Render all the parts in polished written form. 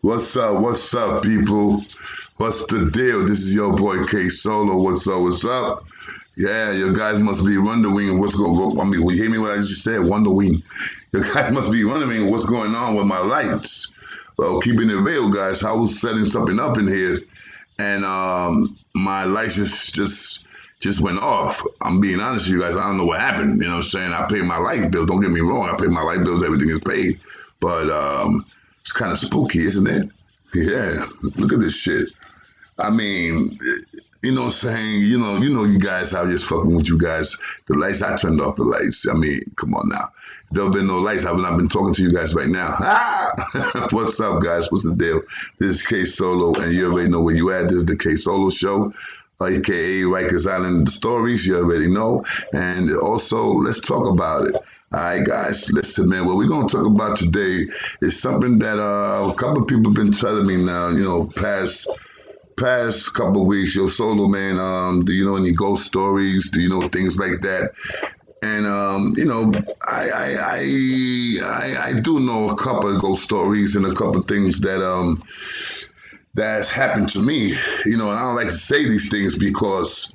What's up? What's up, people? What's the deal? This is your boy K Solo. What's up? What's up? Yeah, you guys must be wondering what's going on. I mean, you hear me what I just said? Wondering. You guys must be wondering what's going on with my lights. Well, keeping it real, guys, I was setting something up in here, and my lights just went off. I'm being honest with you guys. I don't know what happened. You know what I'm saying? I paid my light bill. Don't get me wrong. I paid my light bills. Everything is paid. But it's kind of spooky, isn't it? Yeah. Look at this shit. I mean, you know what I'm saying? You guys, I was just fucking with you guys. The lights, I turned off the lights. I mean, come on now. If there have been no lights, I would not been talking to you guys right now. Ah! What's up, guys? What's the deal? This is K Solo, and you already know where you at. This is the K Solo Show, aka Rikers Island Stories. You already know. And also, let's talk about it. All right, guys, listen, man. What we're going to talk about today is something that a couple of people have been telling me now, past couple of weeks. Yo, Solo, man, do you know any ghost stories? Do you know things like that? And, I do know a couple of ghost stories and a couple of things that's happened to me, and I don't like to say these things because,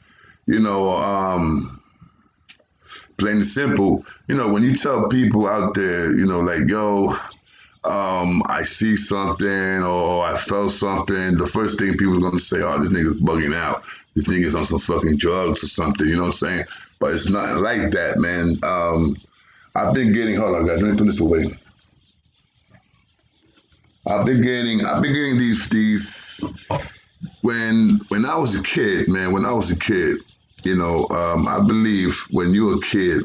plain and simple, when you tell people out there, like, yo, I see something or I felt something, the first thing people are going to say, oh, this nigga's bugging out. This nigga's on some fucking drugs or something, you know what I'm saying? But it's nothing like that, man. I've been getting, hold on, guys, let me put this away. I've been getting these, when I was a kid, man, I believe when you're a kid,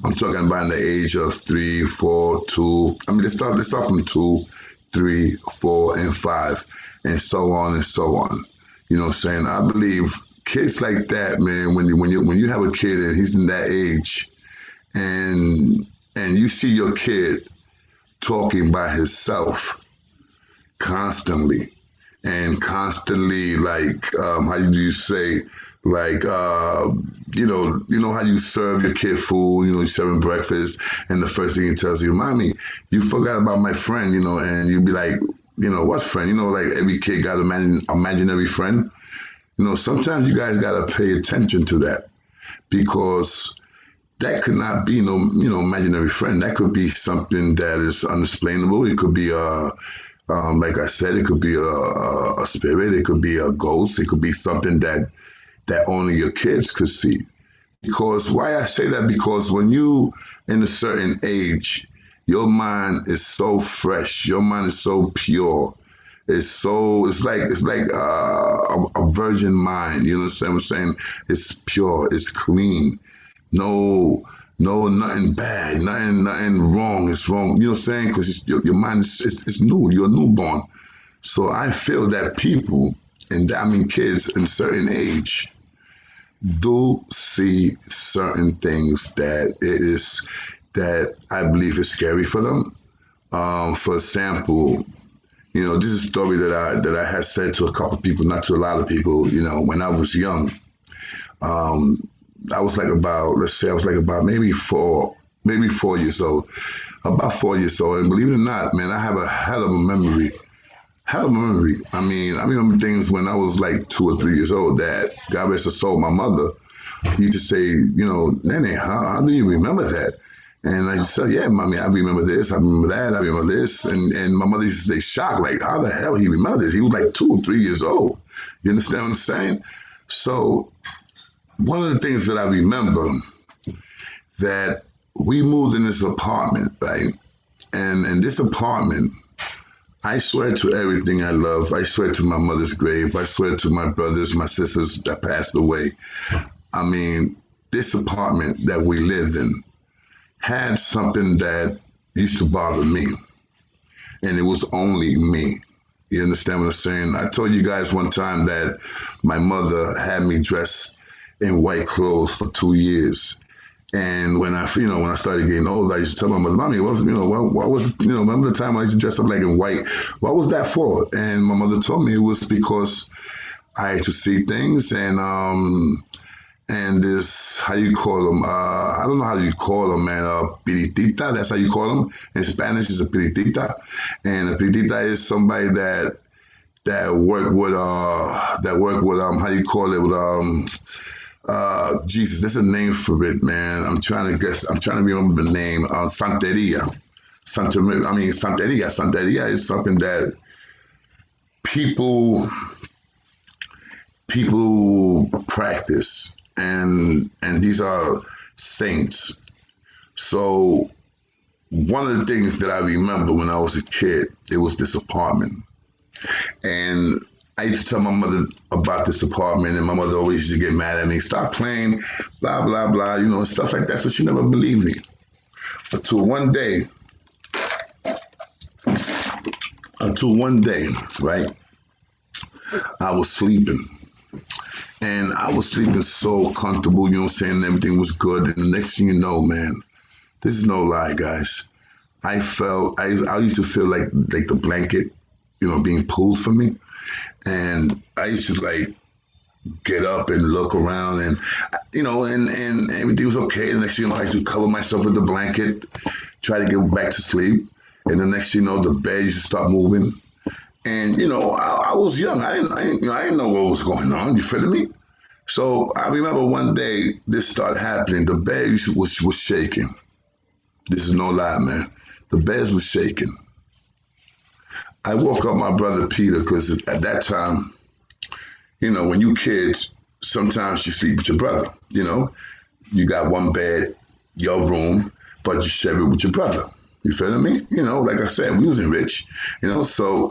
I'm talking about in the age of 3, 4, 2. I mean, let's start from 2, 3, 4, and 5, and so on and so on. You know what I'm saying? I believe kids like that, man. When you have a kid and he's in that age, and you see your kid talking by himself constantly, like how do you say? Like, you know how you serve your kid food, you serving breakfast, and the first thing he tells you, mommy, you forgot about my friend, and you be like, what friend? Like every kid got an imaginary friend. Sometimes you guys got to pay attention to that because that could not be no, imaginary friend. That could be something that is unexplainable. It could be like I said, it could be a spirit. It could be a ghost. It could be something that only your kids could see. Because why I say that? Because when you in a certain age, your mind is so fresh. Your mind is so pure. It's like a virgin mind. You know what I'm saying? It's pure. It's clean. No, nothing bad. Nothing wrong. It's wrong. You know what I'm saying? Because your mind is new. You're a newborn. So I feel that people, and I mean kids in certain age, do see certain things that I believe is scary for them. For example, this is a story that I had said to a couple of people, not to a lot of people. When I was young, I was like about, let's say I was like about maybe 4 years old, about 4 years old, and believe it or not, man, I have a hell of a memory. I mean, I remember things when I was like 2 or 3 years old that, God rest her soul, my mother used to say, Nene, how do you remember that? And I said, yeah, mommy, I remember this, I remember that, I remember this. And my mother used to say, shocked, like, how the hell he remember this? He was like 2 or 3 years old. You understand what I'm saying? So one of the things that I remember, that we moved in this apartment, right? And in this apartment, I swear to everything I love. I swear to my mother's grave. I swear to my brothers, my sisters that passed away. I mean, this apartment that we lived in had something that used to bother me. And it was only me. You understand what I'm saying? I told you guys one time that my mother had me dressed in white clothes for 2 years. And when I started getting older, I used to tell my mother, mommy, what was, remember the time I used to dress up like in white? What was that for? And my mother told me it was because I had to see things, and and this, how you call them? I don't know how you call them, man. Piritita, that's how you call them. In Spanish, it's a piritita. And a piritita is somebody that work with how you call it, with Jesus, there's a name for it, man. I'm trying to remember the name. Santeria. Santeria. Santeria is something that people practice, and these are saints. So one of the things that I remember when I was a kid, it was this apartment. And I used to tell my mother about this apartment, and my mother always used to get mad at me. Stop playing, blah, blah, blah, stuff like that. So she never believed me. Until one day, right, I was sleeping. And I was sleeping so comfortable, you know what I'm saying? Everything was good. And the next thing you know, man, this is no lie, guys. I used to feel like the blanket, being pulled from me. And I used to get up and look around, and and everything was okay. The next thing you know, I used to cover myself with the blanket, try to get back to sleep. And the next thing you know, the bed used to start moving. And I was young. I didn't know what was going on. You feeling me? So I remember one day this started happening. The bed was shaking. This is no lie, man. The bed was shaking. I woke up my brother Peter, because at that time, when you kids, sometimes you sleep with your brother. You got one bed, your room, but you share it with your brother. You feeling me? Like I said, we wasn't rich. So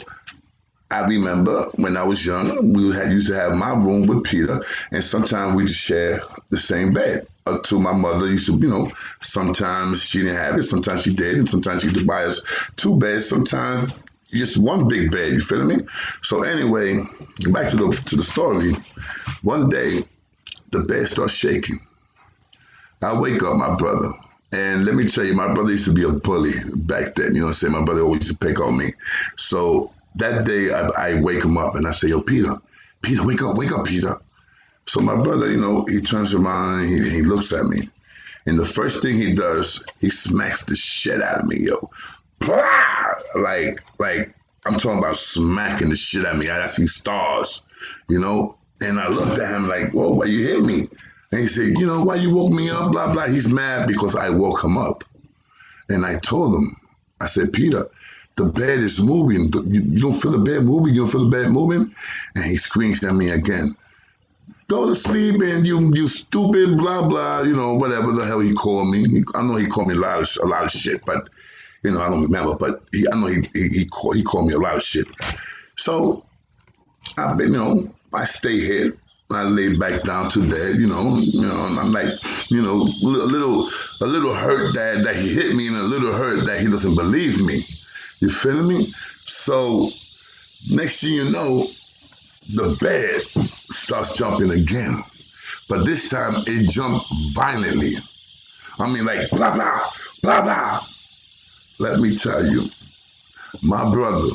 I remember when I was young, we used to have my room with Peter, and sometimes we just share the same bed. To my mother used to, sometimes she didn't have it, sometimes she did, and sometimes she would buy us two beds, sometimes just one big bed. You feeling me? So anyway, back to the story. One day, the bed starts shaking. I wake up my brother. And let me tell you, my brother used to be a bully back then. You know what I'm saying? My brother always used to pick on me. So that day, I wake him up and I say, yo, Peter, wake up, Peter. So my brother, he turns around and he looks at me. And the first thing he does, he smacks the shit out of me, yo. Like I'm talking about smacking the shit out of me. I see stars, And I looked at him like, whoa, why you hit me? And he said, why you woke me up, blah, blah. He's mad because I woke him up. And I told him, I said, Peter, the bed is moving. You don't feel the bed moving? You don't feel the bed moving? And he screams at me again. Go to sleep, and you stupid, blah, blah, whatever the hell he called me. I know he called me a lot of shit, but, I don't remember. But I know he called me a lot of shit. So, I stay here. I lay back down to bed, and I'm like, a little hurt that he hit me, and a little hurt that he doesn't believe me. You feel me? So next thing you know, the bed starts jumping again, but this time it jumped violently. I mean, like blah blah blah blah. Let me tell you, my brother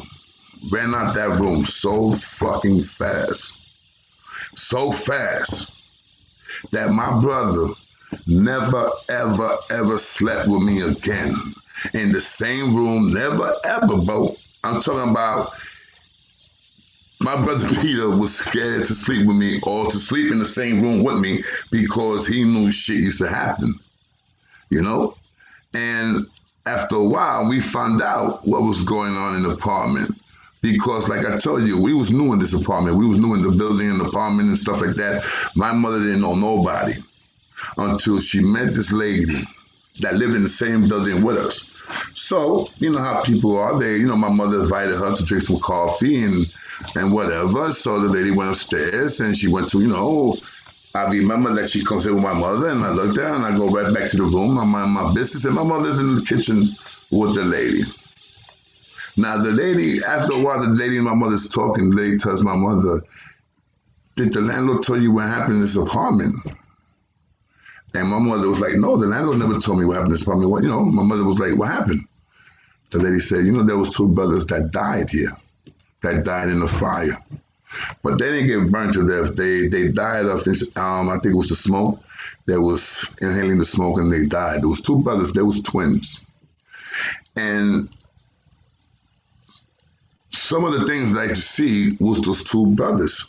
ran out that room so fucking fast. So fast that my brother never, ever, ever slept with me again. In the same room, never, ever, bro. I'm talking about my brother Peter was scared to sleep with me or to sleep in the same room with me because he knew shit used to happen, And after a while, we found out what was going on in the apartment. Because, like I told you, we was new in this apartment. We was new in the building and the apartment and stuff like that. My mother didn't know nobody until she met this lady that lived in the same building with us. So, you know how people are. My mother invited her to drink some coffee and whatever. So the lady went upstairs and she went to, I remember that she comes in with my mother, and I looked at her and I go right back to the room. I mind my business, and my mother's in the kitchen with the lady. Now, the lady, after a while, the lady and my mother's talking. The lady tells my mother, did the landlord tell you what happened in this apartment? And my mother was like, no, the landlord never told me what happened in this apartment. My mother was like, what happened? The lady said, there was two brothers that died here, that died in the fire. But they didn't get burned to death. They died of I think it was the smoke. That was inhaling the smoke and they died. There was two brothers. They was twins, and some of the things that I used to see was those two brothers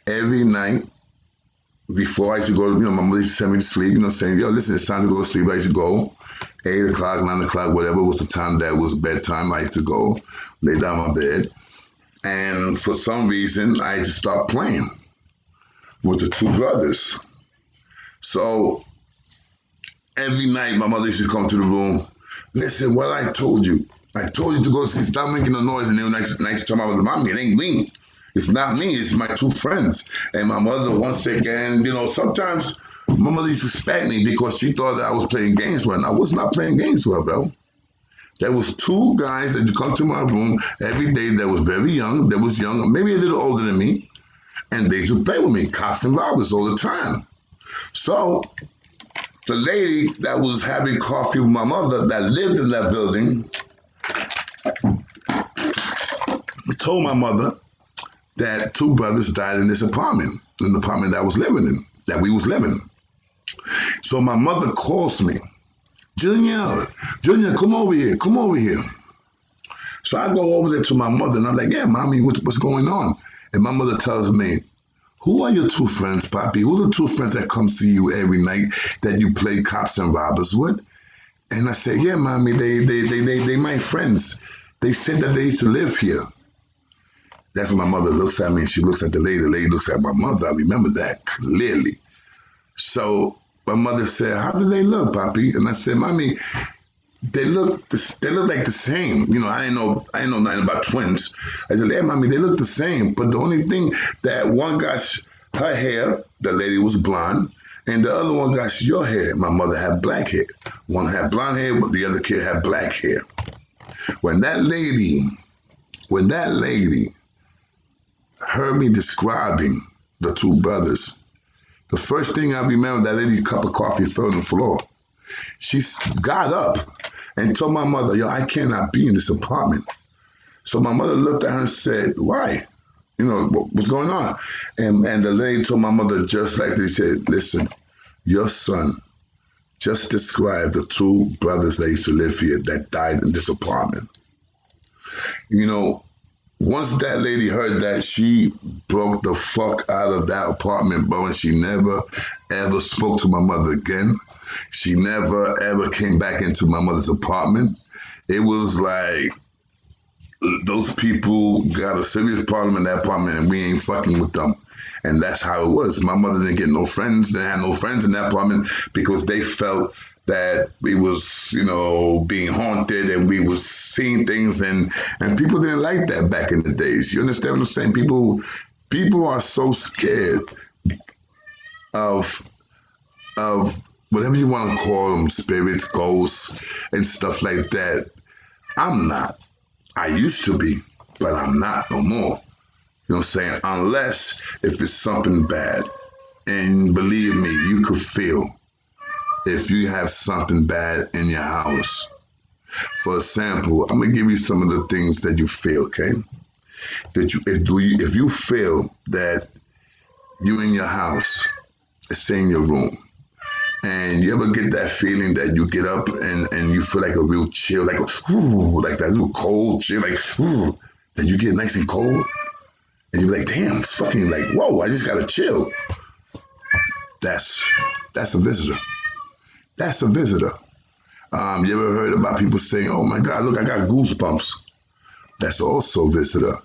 every night. Before I used to go, my mother used to send me to sleep, saying, yo, listen, it's time to go to sleep. I used to go 8 o'clock, 9 o'clock, whatever was the time that was bedtime. I used to go lay down my bed. And for some reason, I used to start playing with the two brothers. So every night, my mother used to come to the room. Listen, what I told you to go to sleep. Stop making a noise. And then next time I was, mommy, it ain't me. It's not me, it's my two friends. And my mother, once again, sometimes my mother used to spank me because she thought that I was playing games with her. And I was not playing games with her, bro. There was two guys that would come to my room every day that was very young, maybe a little older than me, and they used to play with me, cops and robbers all the time. So the lady that was having coffee with my mother that lived in that building told my mother that two brothers died in this apartment, in the apartment that we was living. So my mother calls me, Junior, come over here. So I go over there to my mother and I'm like, yeah, mommy, what's going on? And my mother tells me, who are your two friends, Poppy? Who are the two friends that come see you every night that you play cops and robbers with? And I said, yeah, mommy, they my friends. They said that they used to live here. That's when my mother looks at me and she looks at the lady looks at my mother. I remember that clearly. So my mother said, how do they look, Poppy? And I said, mommy, they look like the same. I didn't know nothing about twins. I said, hey, mommy, they look the same. But the only thing that one got her hair, the lady was blonde, and the other one got your hair. My mother had black hair. One had blonde hair, but the other kid had black hair. When that lady heard me describing the two brothers, the first thing I remember, that lady's cup of coffee fell on the floor. She got up and told my mother, yo, I cannot be in this apartment. So my mother looked at her and said, why? What's going on? And the lady told my mother just like they said, listen, your son just described the two brothers that used to live here that died in this apartment. Once that lady heard that, she broke the fuck out of that apartment, bro, and she never, ever spoke to my mother again. She never, ever came back into my mother's apartment. It was like those people got a serious problem in that apartment and we ain't fucking with them. And that's how it was. My mother didn't get no friends. They had no friends in that apartment because they felt that we was, being haunted and we was seeing things and people didn't like that back in the days. You understand what I'm saying? People are so scared of whatever you want to call them, spirits, ghosts, and stuff like that. I'm not. I used to be, but I'm not no more. You know what I'm saying? Unless if it's something bad. And believe me, you could feel if you have something bad in your house. For example, I'm going to give you some of the things that you feel, okay? If you feel that you in your house, say in your room, and you ever get that feeling that you get up and you feel like a real chill, like like that little cold chill, like and you get nice and cold, and you be like, damn, it's fucking like, whoa, I just gotta chill. That's a visitor. That's a visitor. You ever heard about people saying, oh my God, look, I got goosebumps? That's also a visitor.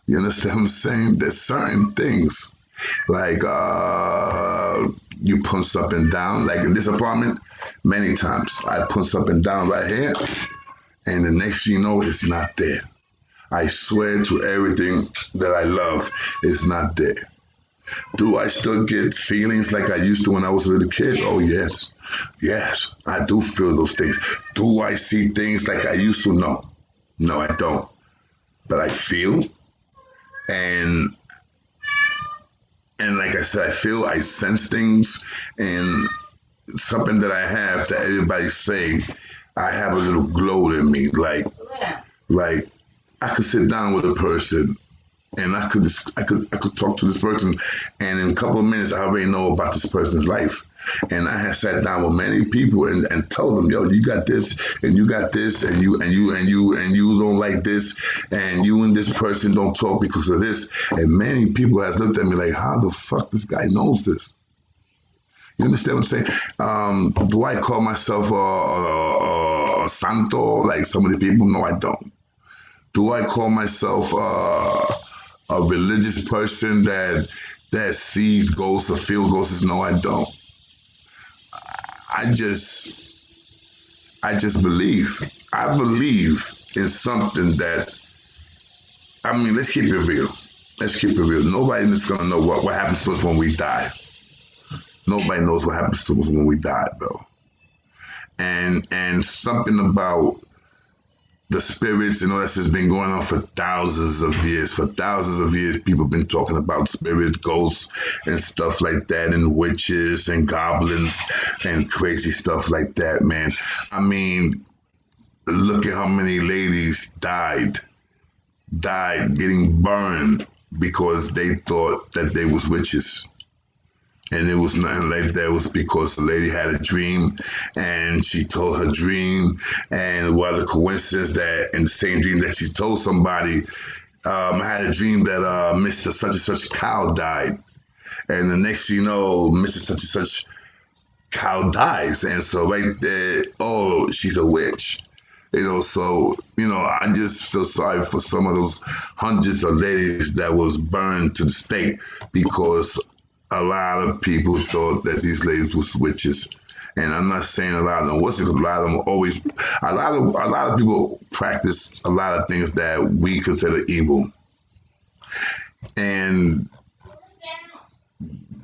You understand what I'm saying? There's certain things like you punch up and down, like in this apartment, many times I punch up and down right here, and the next thing you know, it's not there. I swear to everything that I love, it's not there. Do I still get feelings like I used to when I was a little kid? Oh, yes. Yes, I do feel those things. Do I see things like I used to? No. No, I don't. But I feel, and like I said, I sense things, and something that I have that everybody say, I have a little glow in me. Like I could sit down with a person And I could talk to this person, and in a couple of minutes, I already know about this person's life. And I had sat down with many people and told them, yo, you got this, and you got this, and you don't like this, and you and this person don't talk because of this. And many people has looked at me like, how the fuck this guy knows this? You understand what I'm saying? Do I call myself a santo like some of the people? No, I don't. Do I call myself a religious person that sees ghosts or feels ghosts? No, I don't. I just believe. I believe in something that, I mean, let's keep it real. Let's keep it real. Nobody is gonna know what happens to us when we die. Nobody knows what happens to us when we die, bro. And something about the spirits, that's just been going on for thousands of years. For thousands of years, people have been talking about spirits, ghosts, and stuff like that, and witches and goblins and crazy stuff like that, man. I mean, look at how many ladies died getting burned because they thought that they was witches. And it was nothing like that. It was because the lady had a dream and she told her dream. And what a coincidence that in the same dream that she told somebody, I had a dream that Mr. Such and Such cow died. And the next you know, Mr. Such and Such cow dies. And so right there, oh, she's a witch. So, I just feel sorry for some of those hundreds of ladies that was burned to the stake because a lot of people thought that these ladies were witches. And I'm not saying a lot of them wasn't, because a lot of them always, a lot of people practice a lot of things that we consider evil. And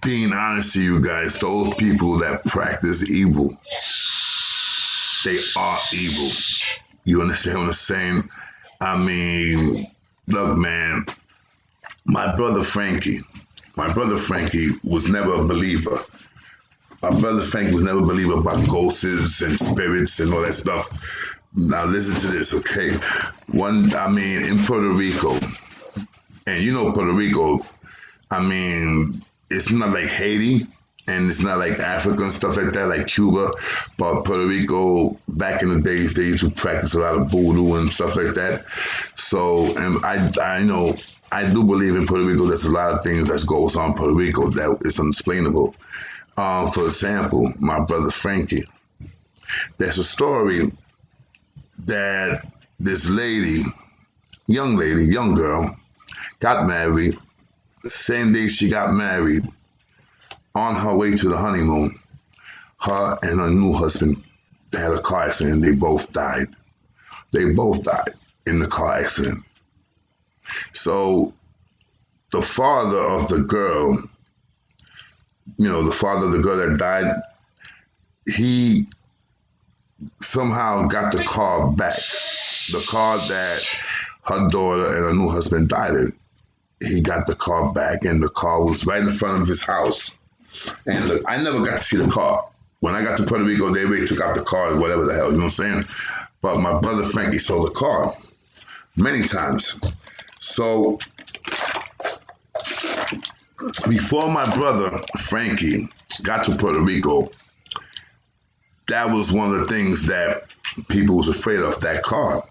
being honest to you guys, those people that practice evil, they are evil. You understand what I'm saying? I mean, look, man, my brother Frankie was never a believer. My brother Frankie was never a believer about ghosts and spirits and all that stuff. Now listen to this, okay? In Puerto Rico, and Puerto Rico, it's not like Haiti, and it's not like Africa and stuff like that, like Cuba, but Puerto Rico, back in the days, they used to practice a lot of voodoo and stuff like that. So, and I do believe in Puerto Rico there's a lot of things that goes on in Puerto Rico that is unexplainable. For example, my brother Frankie, there's a story that this young girl, got married. The same day she got married, on her way to the honeymoon, her and her new husband had a car accident. They both died. They both died in the car accident. So the father of the girl, the father of the girl that died, he somehow got the car back. The car that her daughter and her new husband died in. He got the car back, and the car was right in front of his house. And look, I never got to see the car. When I got to Puerto Rico, they already took out the car and whatever the hell, you know what I'm saying? But my brother Frankie saw the car many times. So before my brother Frankie got to Puerto Rico, that was one of the things that people was afraid of, that car.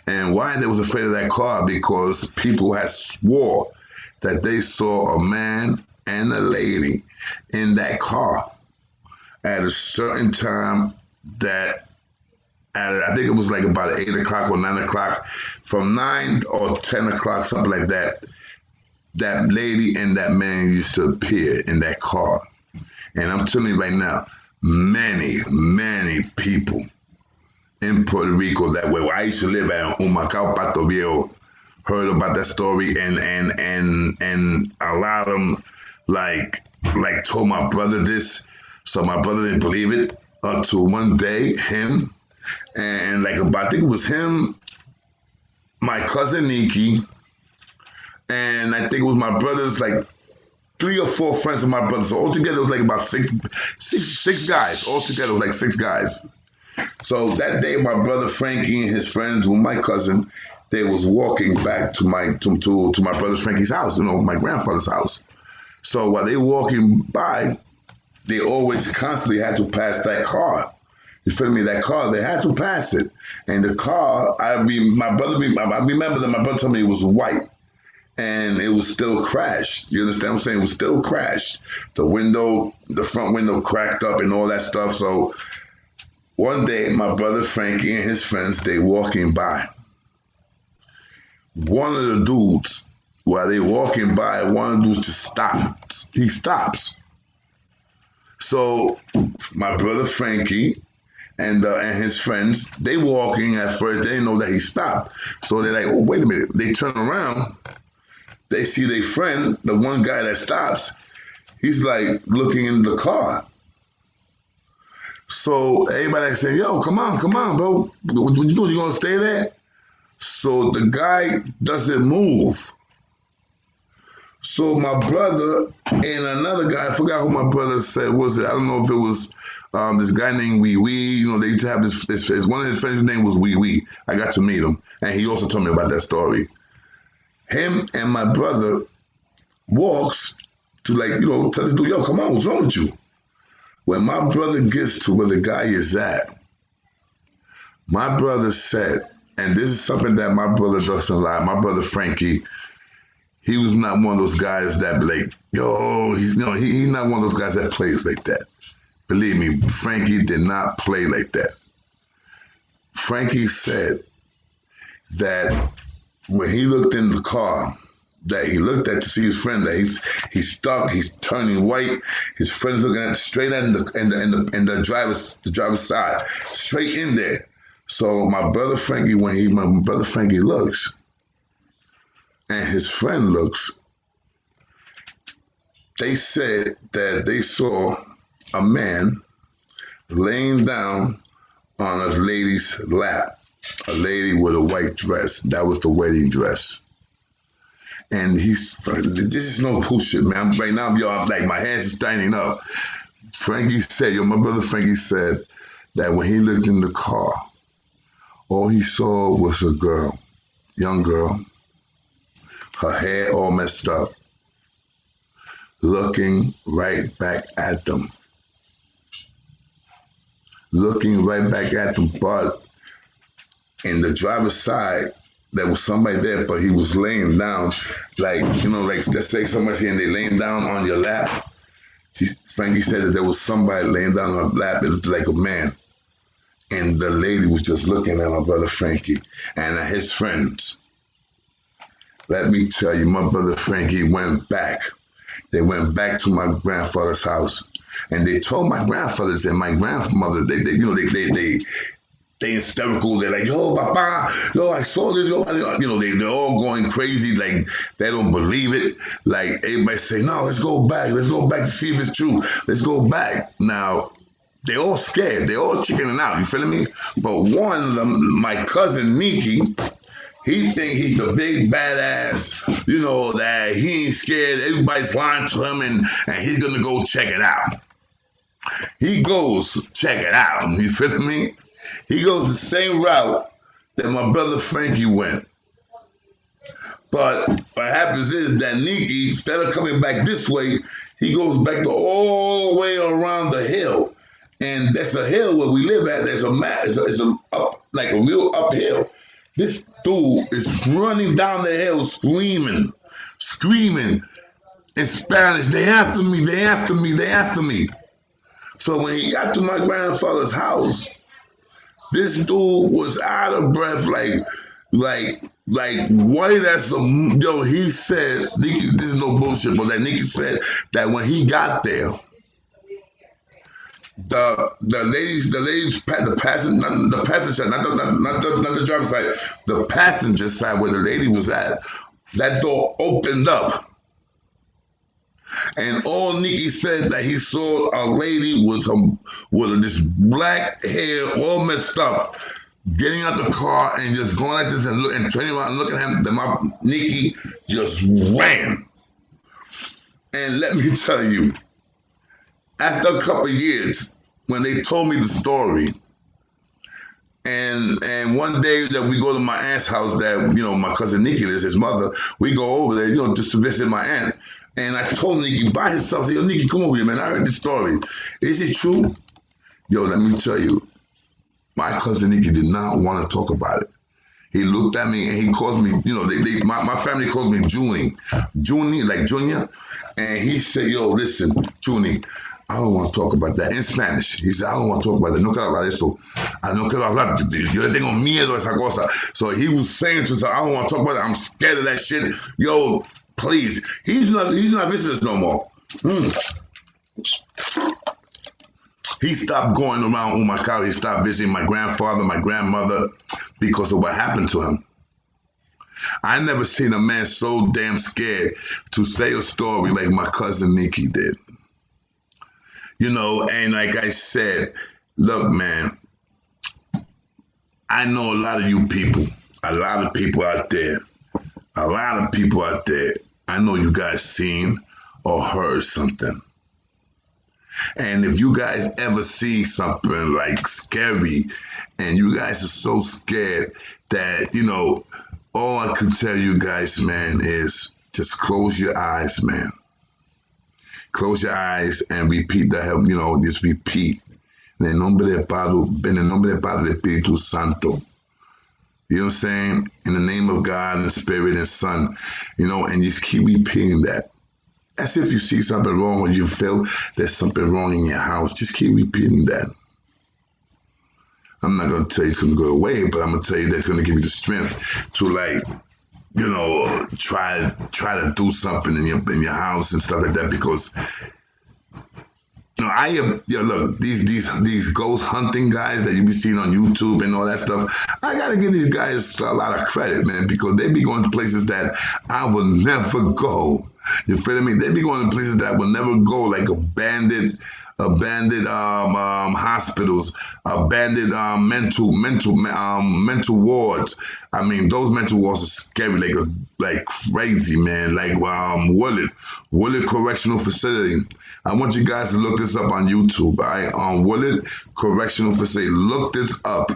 And why they was afraid of that car? Because people had swore that they saw a man and a lady in that car at a certain time I think it was like about 8 o'clock or 9 o'clock, from 9 or 10 o'clock, something like that, that lady and that man used to appear in that car. And I'm telling you right now, many, many people in Puerto Rico that way, where I used to live at Humacao, Pato Viejo, heard about that story, and a lot of them like told my brother this, so my brother didn't believe it until one day him and I think it was him, my cousin Nikki, and I think it was my brother's 3 or 4 friends of my brother. So altogether it was like about six guys. Altogether it was like 6 guys. So that day my brother Frankie and his friends with my cousin, they was walking back to my brother Frankie's house, my grandfather's house. So while they walking by, they always constantly had to pass that car. You feel me? That car, they had to pass it. And the car, I remember that my brother told me it was white and it was still crashed. You understand what I'm saying? It was still crashed. The front window cracked up and all that stuff. So one day, my brother Frankie and his friends, they walking by. One of the dudes, while they walking by, one of the dudes just stops. He stops. So my brother Frankie and his friends, they walking at first. They didn't know that he stopped. So they're like, oh, wait a minute. They turn around. They see their friend, the one guy that stops. He's like looking in the car. So everybody saying, yo, come on, bro. What you doing? You gonna stay there? So the guy doesn't move. So my brother and another guy, I forgot who my brother said was it. I don't know if it was this guy named Wee Wee. They used to have this one of his friends' name was Wee Wee. I got to meet him, and he also told me about that story. Him and my brother walks to tell this dude, yo, come on, what's wrong with you? When my brother gets to where the guy is at, my brother said, and this is something that my brother doesn't lie. My brother Frankie, he was not one of those guys that he's not one of those guys that plays like that. Believe me, Frankie did not play like that. Frankie said that when he looked in the car, that he looked at to see his friend, that he's stuck, he's turning white. His friend's looking straight at the driver's side, straight in there. So my brother Frankie, my brother Frankie looks, and his friend looks, they said that they saw a man laying down on a lady's lap, a lady with a white dress. That was the wedding dress. And this is no bullshit, man. Right now, I'm like, my hands are standing up. Frankie said, my brother Frankie said that when he looked in the car, all he saw was a girl, young girl, her hair all messed up, looking right back at them. Looking right back at them, but in the driver's side, there was somebody there, but he was laying down, let's say somebody's here and they laying down on your lap. Frankie said that there was somebody laying down on her lap. It looked like a man. And the lady was just looking at my brother Frankie and at his friends. Let me tell you, my brother Frankie went back. They went back to my grandfather's house. And they told my grandfathers and my grandmother, they hysterical. They're like, yo, papa, yo, I saw this. Yo, they're all going crazy. Like, they don't believe it. Like, everybody say, no, let's go back. Let's go back to see if it's true. Let's go back. Now, they're all scared. They're all chickening out. You feeling me? But one of them, my cousin Nikki, he think he's the big badass, that he ain't scared. Everybody's lying to him, and he's going to go check it out. He goes check it out. You feel me? He goes the same route that my brother Frankie went. But what happens is that Nikki, instead of coming back this way, he goes back all the way around the hill. And that's a hill where we live at. There's it's a real uphill. This dude is running down the hill screaming in Spanish, they after me, they after me, they after me. So when he got to my grandfather's house, this dude was out of breath, like white as some, he said, Nikki, this is no bullshit, but that Nikki said that when he got there, the passenger side, not the driver's side, the passenger side where the lady was at, that door opened up. And all Nikki said that he saw a lady with this black hair all messed up, getting out the car and just going like this and turning around and looking at him. Then my Nikki just ran. And let me tell you, after a couple of years, when they told me the story, And one day that we go to my aunt's house, that my cousin Nikki is his mother. We go over there, just to visit my aunt. And I told Nikki by herself, I said, yo, Nikki, come over here, man. I heard this story. Is it true? Yo, let me tell you, my cousin Nikki did not want to talk about it. He looked at me and he calls me, my family calls me Junie, like Junior. And he said, yo, listen, Junie, I don't want to talk about that. In Spanish, he said, I don't want to talk about that. No quiero hablar de eso. No quiero hablar. Yo le tengo miedo a esa cosa. So he was saying to us, I don't want to talk about it. I'm scared of that shit. Yo, please. He's not visiting us no more. He stopped going around Humacao. He stopped visiting my grandfather, my grandmother, because of what happened to him. I never seen a man so damn scared to say a story like my cousin Nikki did. And like I said, look, man, I know a lot of you people, a lot of people out there, I know you guys seen or heard something. And if you guys ever see something like scary and you guys are so scared that, all I could tell you guys, man, is just close your eyes, man. Close your eyes and repeat the help, just repeat. En el nombre del Padre, del Espíritu Santo. You know what I'm saying? In the name of God and the Spirit and Son, and just keep repeating that. As if you see something wrong or you feel there's something wrong in your house, just keep repeating that. I'm not going to tell you it's going to go away, but I'm going to tell you that's going to give you the strength to try to do something in your house and stuff like that, because look, these ghost hunting guys that you be seeing on YouTube and all that stuff, I gotta give these guys a lot of credit, man, because they be going to places that I will never go. You feel me? They be going to places that I will never go, like abandoned hospitals, abandoned mental wards. I mean, those mental wards are scary, like crazy, man. Like Wooded Correctional Facility. I want you guys to look this up on YouTube. Wooded Correctional Facility. Look this up.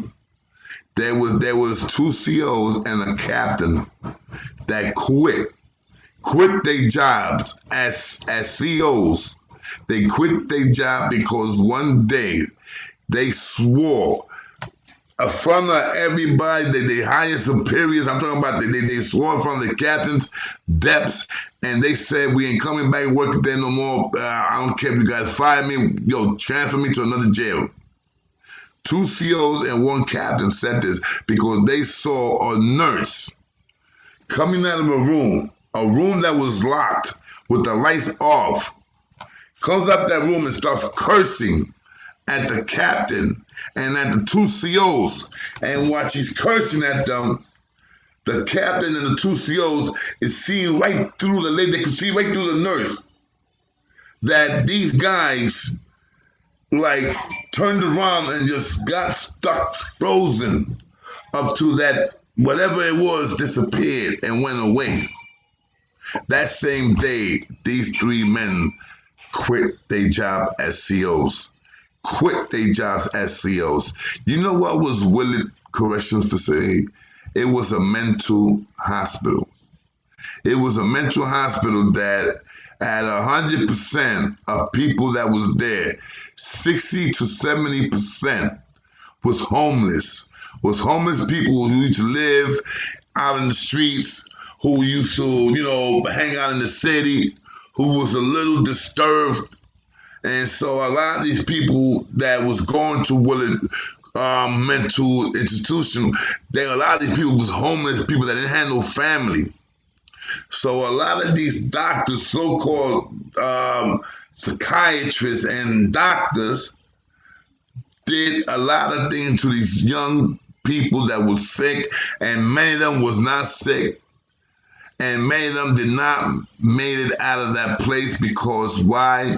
There was 2 COs and a captain that quit their jobs as COs. They quit their job because one day they swore in front of everybody, they higher superiors. I'm talking about they swore in front of the captains, depths, and they said, we ain't coming back working there no more. I don't care if you guys fire me, transfer me to another jail. 2 COs and 1 captain said this because they saw a nurse coming out of a room that was locked with the lights off, comes up that room and starts cursing at the captain and at the 2 COs. And while she's cursing at them, the captain and the 2 COs is seeing right through the lady. They can see right through the nurse that these guys turned around and just got stuck frozen up to that, whatever it was, disappeared and went away. That same day, these 3 men quit their job as COs. Quit their jobs as COs. You know what was Wooded Correctional Facility? It was a mental hospital. It was a mental hospital that at 100% of people that was there, 60 to 70% was homeless. Was homeless people who used to live out in the streets, who used to, hang out in the city, who was a little disturbed. And so a lot of these people that was going to Wooded mental institution, a lot of these people was homeless people that didn't have no family. So a lot of these doctors, so-called psychiatrists and doctors, did a lot of things to these young people that was sick, and many of them was not sick. And many of them did not made it out of that place because why?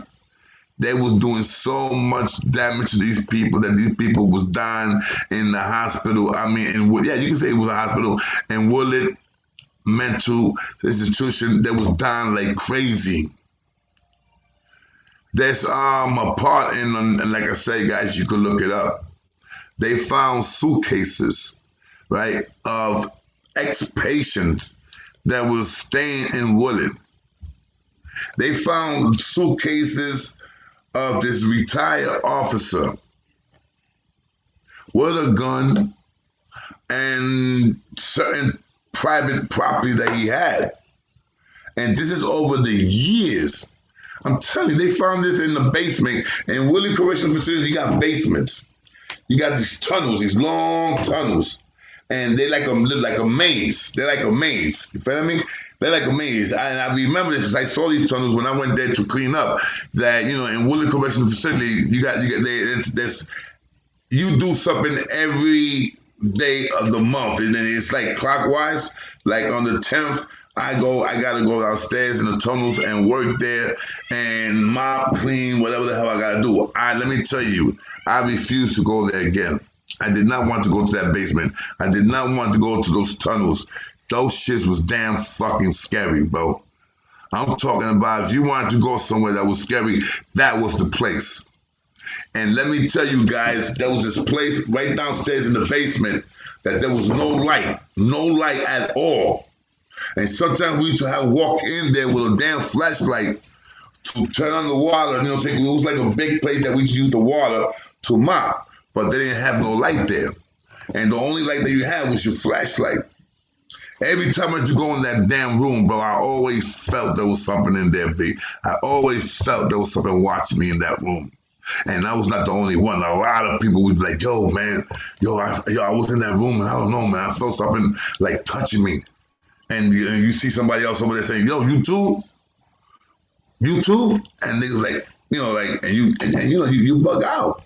They was doing so much damage to these people that these people was dying in the hospital. I mean, you can say it was a hospital, and Wooded Mental Institution that was dying like crazy. There's a part in, like I say, guys, you can look it up. they found suitcases, right, of ex-patients that was staying in Wooded. They found suitcases of this retired officer with a gun and certain private property that he had. And this is over the years. I'm telling you, they found this in the basement. In Wooded Correctional Facility, you got basements. You got these tunnels, these long tunnels. And they like a maze. They're like a maze. You feel me? They're like a maze. I remember this because I saw these tunnels when I went there to clean up. That, you know, in Wooded Correctional Facility, you do something every day of the month, and then it's like clockwise. Like on the 10th, I gotta go downstairs in the tunnels and work there and mop, clean, whatever the hell I gotta do. Let me tell you, I refuse to go there again. I did not want to go to that basement. I did not want to go to those tunnels. Those shits was damn fucking scary, bro. I'm talking about if you wanted to go somewhere that was scary, that was the place. And let me tell you guys, there was this place right downstairs in the basement that there was no light at all. And sometimes we used to have to walk in there with a damn flashlight to turn on the water. You know, it was like a big place that we used to use the water to mop, but they didn't have no light there. And the only light that you had was your flashlight. Every time I used to go in that damn room, bro, I always felt there was something in there, B. I always felt there was something watching me in that room. And I was not the only one. A lot of people would be like, yo, man, I was in that room, and I don't know, man. I felt something like touching me. And you see somebody else over there saying, yo, you too? You too? And they like, you know, like, and you bug out.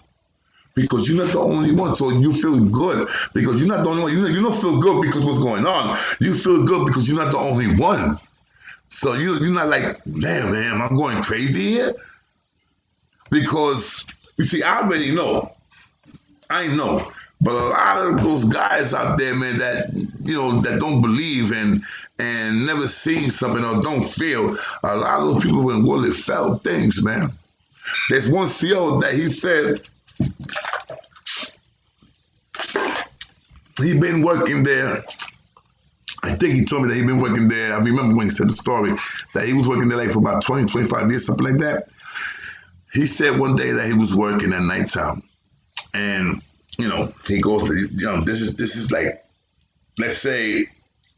Because you're not the only one, so you feel good. Because you're not the only one. You don't feel good because what's going on. You feel good because you're not the only one. So you're not like, damn, man, I'm going crazy here? Because, you see, I already know. I know. But a lot of those guys out there, man, that, you know, that don't believe and never seen something or don't feel, a lot of those people in Wooded felt things, man. There's one CO that he said he'd been working there. I think he told me that he'd been working there. I remember when he said the story, that he was working there like for about 20, 25 years, something like that. He said one day that he was working at nighttime. And, you know, he goes, you know, this is like, let's say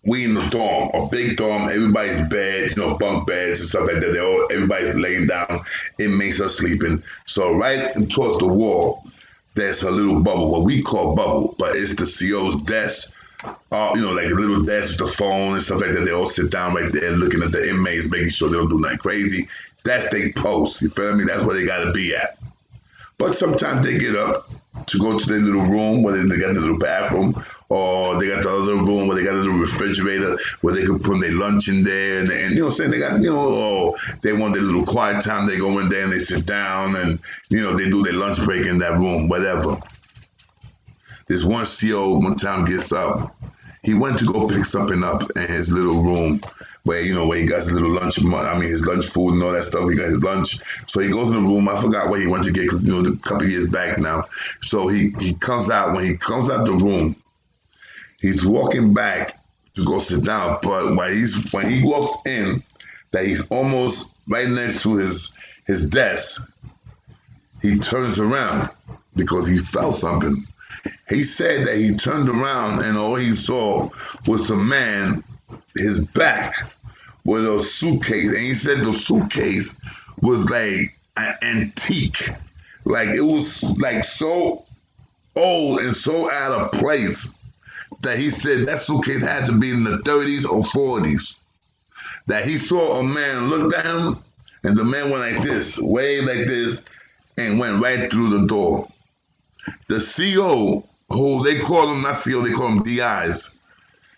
we in the dorm, a big dorm, everybody's beds, you know, bunk beds and stuff like that. Everybody's laying down. It makes us sleeping. So right towards the wall, there's a little bubble, what we call bubble, but it's the CO's desk. You know, like a little desk with the phone and stuff like that. They all sit down right there looking at the inmates, making sure they don't do nothing crazy. That's their post, you feel me? That's where they gotta be at. But sometimes they get up to go to their little room where they got the little bathroom, or they got the other room where they got a little refrigerator where they could put their lunch in there, and you know what I'm saying, they got, you know, or they want their little quiet time, they go in there and they sit down and, you know, they do their lunch break in that room, whatever. This one CO one time gets up, he went to go pick something up in his little room where, you know, where he got his little lunch, his lunch food and all that stuff. He got his lunch. So he goes in the room. I forgot what he went to get because, you know, a couple of years back now. So he comes out. When he comes out the room, he's walking back to go sit down. But when he walks in, that he's almost right next to his desk, he turns around because he felt something. He said that he turned around and all he saw was a man, his back with a suitcase. And he said the suitcase was like an antique. Like it was like so old and so out of place that he said that suitcase had to be in the 30s or 40s. That he saw a man look at him and the man went like this, waved like this, and went right through the door. The CO, who they call them, not CO, they call them DIs.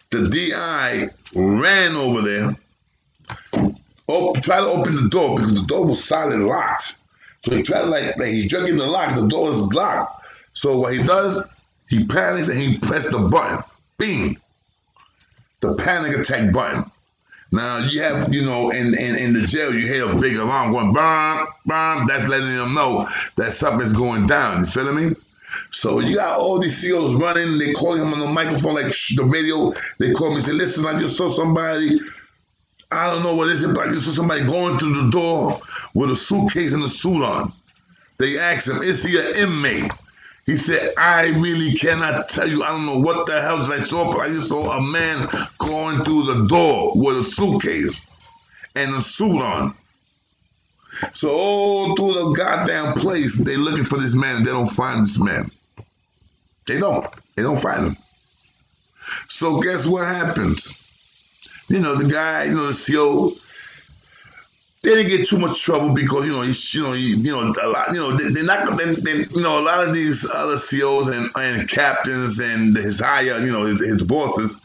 The DI ran over there, tried to open the door because the door was solid locked. So he tried to like he's jerking the lock, the door is locked. So what he does, he panics and he pressed the button. Bing! The panic attack button. Now you have, you know, in the jail, you hear a big alarm going, bam, bam. That's letting them know that something's going down. You feel me? So you got all these CEOs running. They calling him on the microphone, like the radio. They call me and say, listen, I just saw somebody. I don't know what is it, but I just saw somebody going through the door with a suitcase and a suit on. They asked him, is he an inmate? He said, I really cannot tell you. I don't know what the hell I saw, but I just saw a man going through the door with a suitcase and a suit on. So all through the goddamn place, they looking for this man and they don't find this man. They don't find him. So guess what happens? You know, the guy, you know, the CEO, they didn't get too much trouble because, a lot, they're not, a lot of these other CEOs and captains and his higher, his bosses,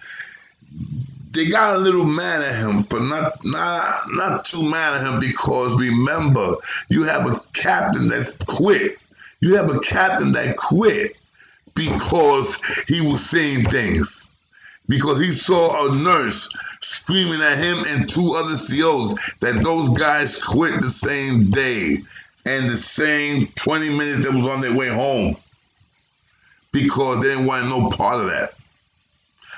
they got a little mad at him, but not too mad at him, because remember, you have a captain that's quit. You have a captain that quit because he was saying things. Because he saw a nurse screaming at him and two other CEOs that those guys quit the same day and the same 20 minutes that was on their way home, because they didn't want no part of that.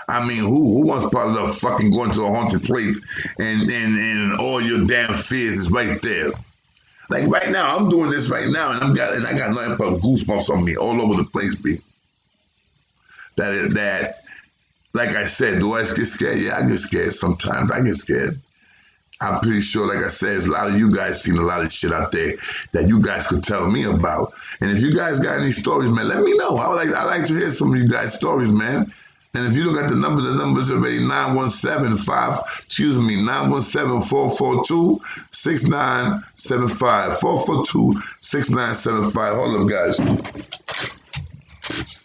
I mean, who wants part of the fucking going to a haunted place and all your damn fears is right there? Like right now, I'm doing this right now, and I got nothing but goosebumps on me all over the place, B. That like I said, do I get scared? Yeah, I get scared sometimes. I get scared. I'm pretty sure, like I said, there's a lot of you guys seen a lot of shit out there that you guys could tell me about. And if you guys got any stories, man, let me know. I like to hear some of you guys' stories, man. And if you look at the numbers are already 917-442-6975. 442-6975. Hold up, guys.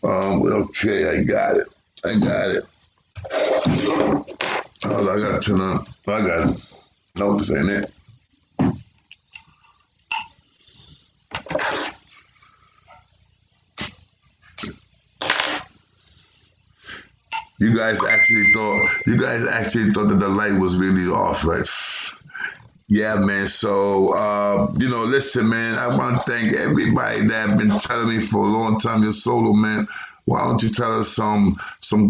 Okay, I got it. Hold on, I gotta turn on. I got it. No, this ain't it. You guys actually thought that the light was really off, right? Yeah, man. So, listen, man, I want to thank everybody that have been telling me for a long time, you're solo, man. Why don't you tell us some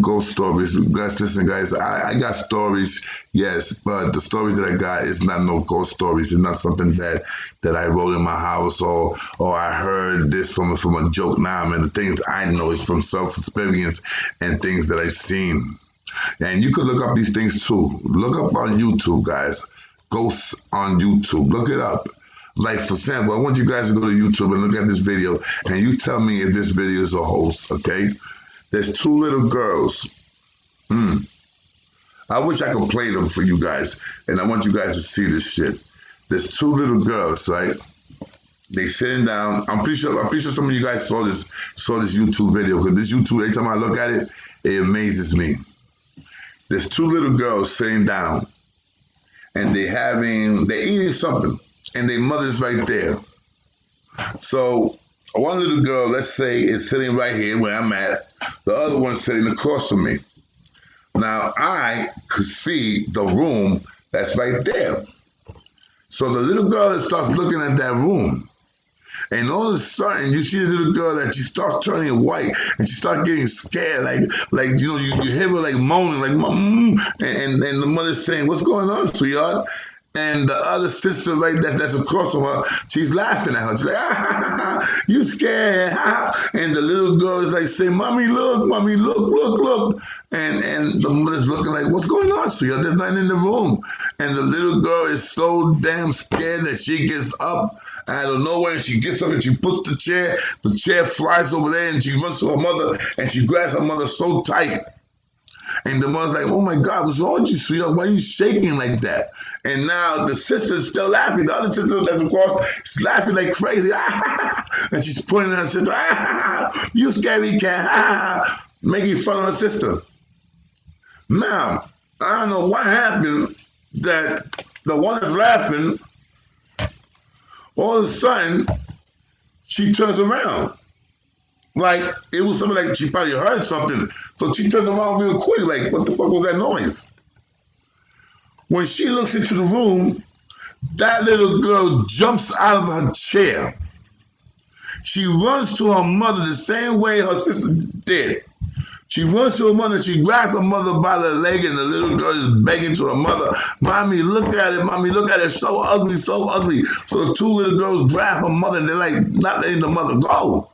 ghost stories? Guys, listen, guys, I got stories, yes, but the stories that I got is not no ghost stories. It's not something that I wrote in my house or I heard this from a joke. Nah, man, the things I know is from self-experience and things that I've seen. And you could look up these things too. Look up on YouTube, guys. Ghosts on YouTube. Look it up. Like, for example, I want you guys to go to YouTube and look at this video, and you tell me if this video is a hoax, okay? There's two little girls. I wish I could play them for you guys, and I want you guys to see this shit. There's two little girls, right? They sitting down. I'm pretty sure some of you guys saw this YouTube video, because this YouTube, every time I look at it, it amazes me. There's two little girls sitting down, and they're eating something. And their mother's right there. So one little girl, let's say, is sitting right here where I'm at. The other one's sitting across from me. Now I could see the room that's right there. So the little girl starts looking at that room. And all of a sudden, you see the little girl that she starts turning white, and she starts getting scared, like you hear her like moaning, like and the mother's saying, "What's going on, sweetheart?" And the other sister right that's across from her, she's laughing at her. She's like, you scared. And the little girl is like saying, Mommy, look. And the mother's looking like, what's going on, sweetheart? There's nothing in the room. And the little girl is so damn scared that she gets up out of nowhere, and she gets up and she puts the chair flies over there, and she runs to her mother, and she grabs her mother so tight. And the mother's like, oh my God, what's wrong with you, sweetheart? Why are you shaking like that? And now the sister's still laughing. The other sister that's across is laughing like crazy. And she's pointing at her sister. You scary cat. Making fun of her sister. Now, I don't know what happened that the one that's laughing, all of a sudden, she turns around. Like, it was something like she probably heard something. So she turned around real quick, like, what the fuck was that noise? When she looks into the room, that little girl jumps out of her chair. She runs to her mother the same way her sister did. She runs to her mother, she grabs her mother by the leg, and the little girl is begging to her mother, Mommy, look at it, Mommy, look at it, so ugly, so ugly. So the two little girls grab her mother, and they're like not letting the mother go.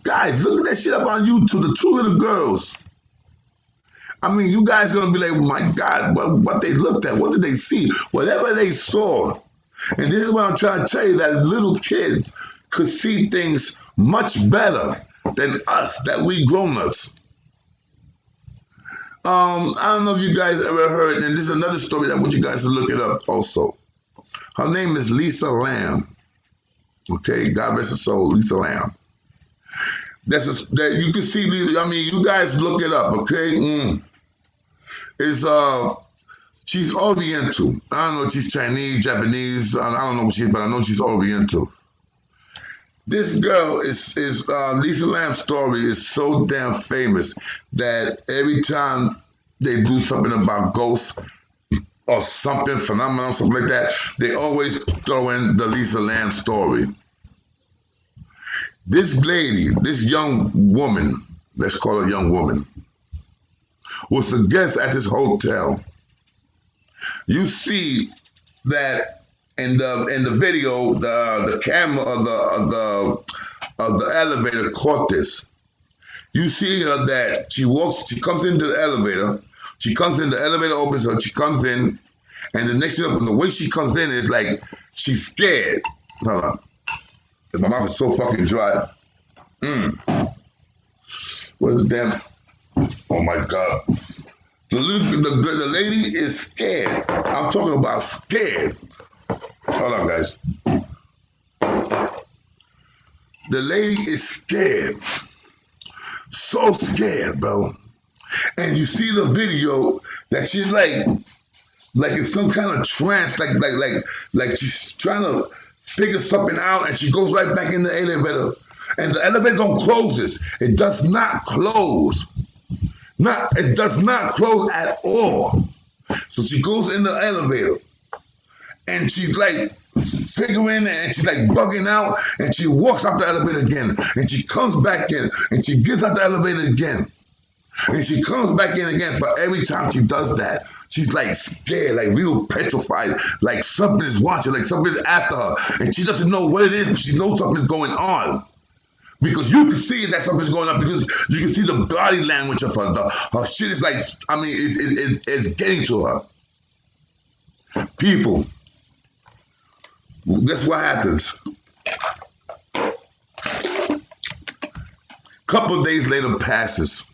Guys, look at that shit up on YouTube, the two little girls. I mean, you guys gonna be like, my God, what they looked at, what did they see? Whatever they saw. And this is what I'm trying to tell you, that little kids could see things much better than us, that we grown-ups. I don't know if you guys ever heard, and this is another story that I want you guys to look it up also. Her name is Lisa Lam. Okay, God rest her soul, Lisa Lam. That you can see, I mean, you guys look it up, okay? She's Oriental. I don't know if she's Chinese, Japanese, I don't know what she is, but I know she's Oriental. This girl Lisa Lam's story is so damn famous that every time they do something about ghosts or something phenomenal, something like that, they always throw in the Lisa Lam story. This lady, this young woman, let's call her a young woman, was a guest at this hotel. You see that in the video, the camera of the elevator caught this. You see her that she comes into the elevator, the elevator opens her, she comes in, and the next thing, the way she comes in is like she's scared. Hold on. My mouth is so fucking dry. Where's the damn? Oh my God. The lady is scared. I'm talking about scared. Hold on, guys. The lady is scared. So scared, bro. And you see the video that she's like in some kind of trance, like she's trying to figure something out, and she goes right back in the elevator. And the elevator don't close this. It does not close. It does not close at all. So she goes in the elevator, and she's like figuring, and she's like bugging out, and she walks out the elevator again, and she comes back in, and she gets out the elevator again, and she comes back in again. But every time she does that, she's like scared, like real petrified, like something is watching, like something is after her, and she doesn't know what it is, but she knows something's going on. Because you can see that something's going on, because you can see the body language of her. Her shit is like, I mean, it's getting to her. People, guess what happens? A couple of days later passes.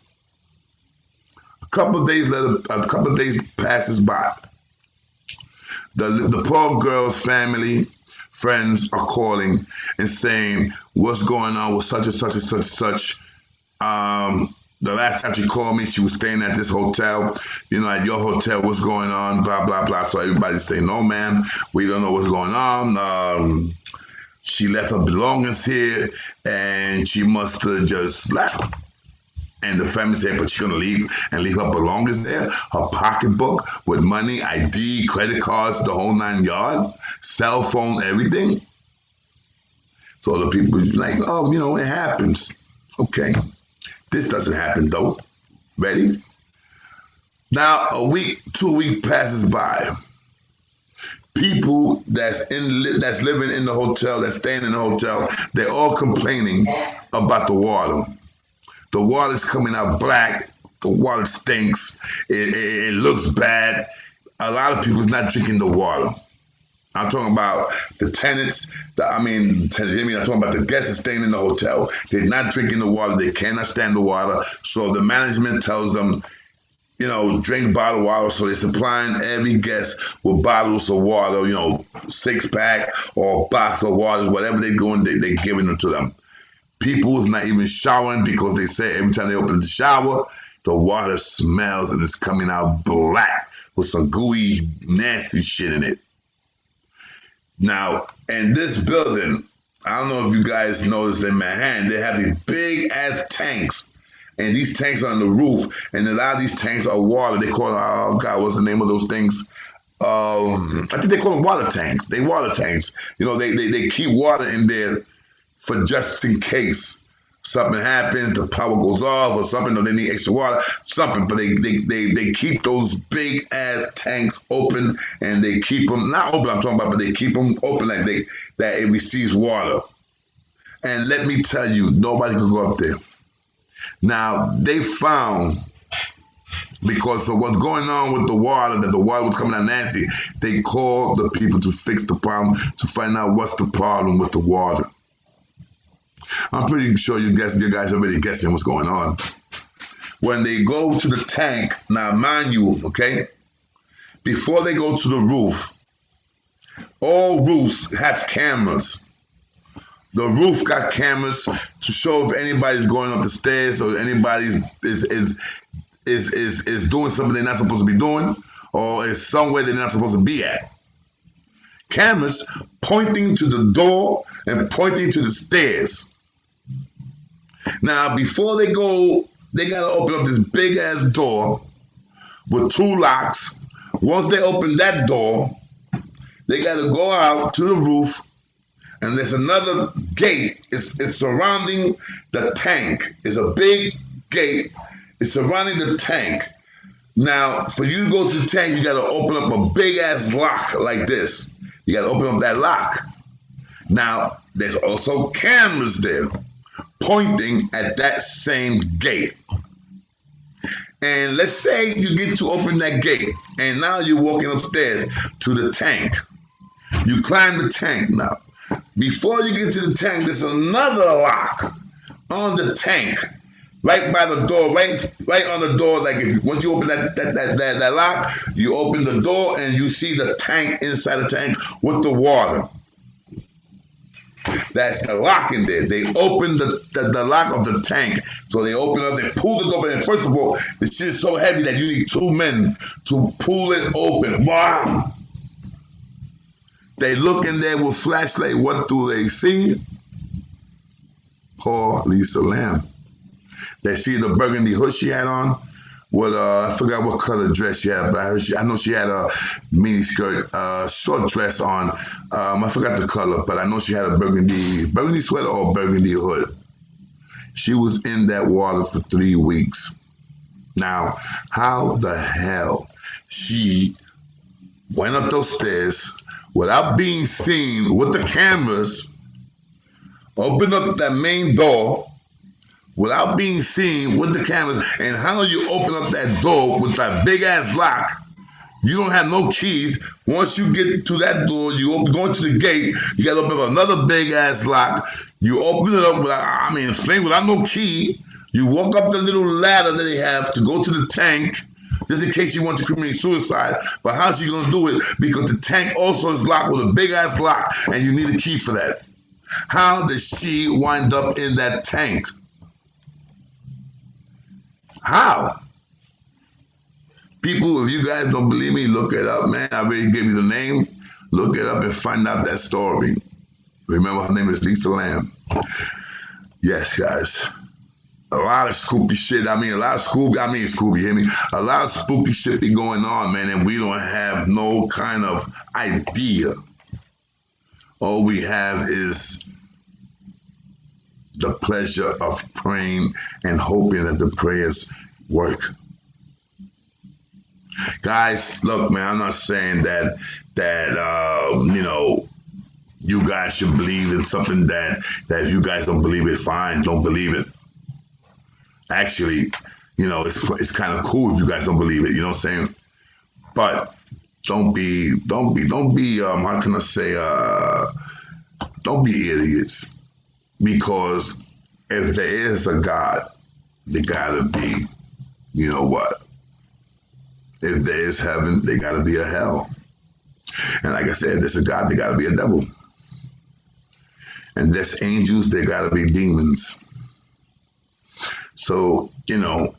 A couple of days passes by. The poor girl's family, friends are calling and saying, what's going on with such and such and such and such. The last time she called me, she was staying at this hotel, at your hotel, what's going on, blah, blah, blah. So everybody's saying, no, ma'am, we don't know what's going on. She left her belongings here, and she must have just left. And the family said, but she's going to leave her belongings there, her pocketbook with money, ID, credit cards, the whole 9 yards, cell phone, everything. So the people like, oh, it happens. Okay. This doesn't happen, though. Ready? Now, 2 weeks passes by. People that's living in the hotel, that's staying in the hotel, they're all complaining about the water. The water's coming out black. The water stinks. It looks bad. A lot of people's not drinking the water. I'm talking about the tenants. I'm talking about the guests that's staying in the hotel. They're not drinking the water. They cannot stand the water. So the management tells them, drink bottled water. So they're supplying every guest with bottles of water, 6-pack or box of waters, whatever they're doing, they're giving them to them. People is not even showering because they say every time they open the shower, the water smells and it's coming out black with some gooey, nasty shit in it. Now, in this building, I don't know if you guys noticed in Manhattan, they have these big ass tanks. And these tanks are on the roof. And a lot of these tanks are water. They call what's the name of those things? I think they call them water tanks. They water tanks. They keep water in there for just in case something happens, the power goes off or something, or they need extra water, something. But they keep those big ass tanks open, and they keep them not open. I'm talking about, but they keep them open like that it receives water. And let me tell you, nobody could go up there. Now they found, because of what's going on with the water, that the water was coming out nasty, they called the people to fix the problem, to find out what's the problem with the water. I'm pretty sure you guys already guessing what's going on. When they go to the tank, now mind you, okay, before they go to the roof, all roofs have cameras. The roof got cameras to show if anybody's going up the stairs or anybody is doing something they're not supposed to be doing, or is somewhere they're not supposed to be at. Cameras pointing to the door and pointing to the stairs. Now, before they go, they got to open up this big ass door with 2 locks. Once they open that door, they got to go out to the roof, and there's another gate. It's surrounding the tank. It's a big gate. It's surrounding the tank. Now, for you to go to the tank, you got to open up a big ass lock like this. You got to open up that lock. Now, there's also cameras there pointing at that same gate. And let's say you get to open that gate, and now you're walking upstairs to the tank. You climb the tank now. Before you get to the tank, there's another lock on the tank, right by the door, right on the door. Like once you open that lock, you open the door and you see the tank inside the tank with the water. That's the lock in there. They open the lock of the tank. So they open up, they pull the door. And first of all, the shit is so heavy that you need 2 men to pull it open. Wow. They look in there with flashlight. What do they see? Poor Lisa Lam. They see the burgundy hood she had on. With I forgot what color dress she had, but I know she had a mini skirt, short dress on. I forgot the color, but I know she had a burgundy sweater or burgundy hood. She was in that water for 3 weeks. Now, how the hell she went up those stairs without being seen with the cameras, opened up that main door without being seen with the cameras, and how you open up that door with that big ass lock? You don't have no keys. Once you get to that door, you go into the gate, you gotta open up another big ass lock. You open it up without no key. You walk up the little ladder that they have to go to the tank, just in case you want to commit suicide. But how's she gonna do it? Because the tank also is locked with a big ass lock, and you need a key for that. How did she wind up in that tank? How? People, if you guys don't believe me, look it up, man. I already gave you the name. Look it up and find out that story. Remember, her name is Lisa Lam. Yes, guys. A lot of spooky shit. Scooby, hear me? A lot of spooky shit be going on, man, and we don't have no kind of idea. All we have is the pleasure of praying and hoping that the prayers work. Guys, look, man, I'm not saying that you guys should believe in something that if you guys don't believe it, fine, don't believe it. Actually, it's kind of cool if you guys don't believe it, you know what I'm saying? But don't be how can I say, don't be idiots. Because if there is a God, there gotta be, you know what? If there is heaven, there gotta be a hell. And like I said, there's a God, there gotta be a devil. And there's angels, there gotta be demons. So, you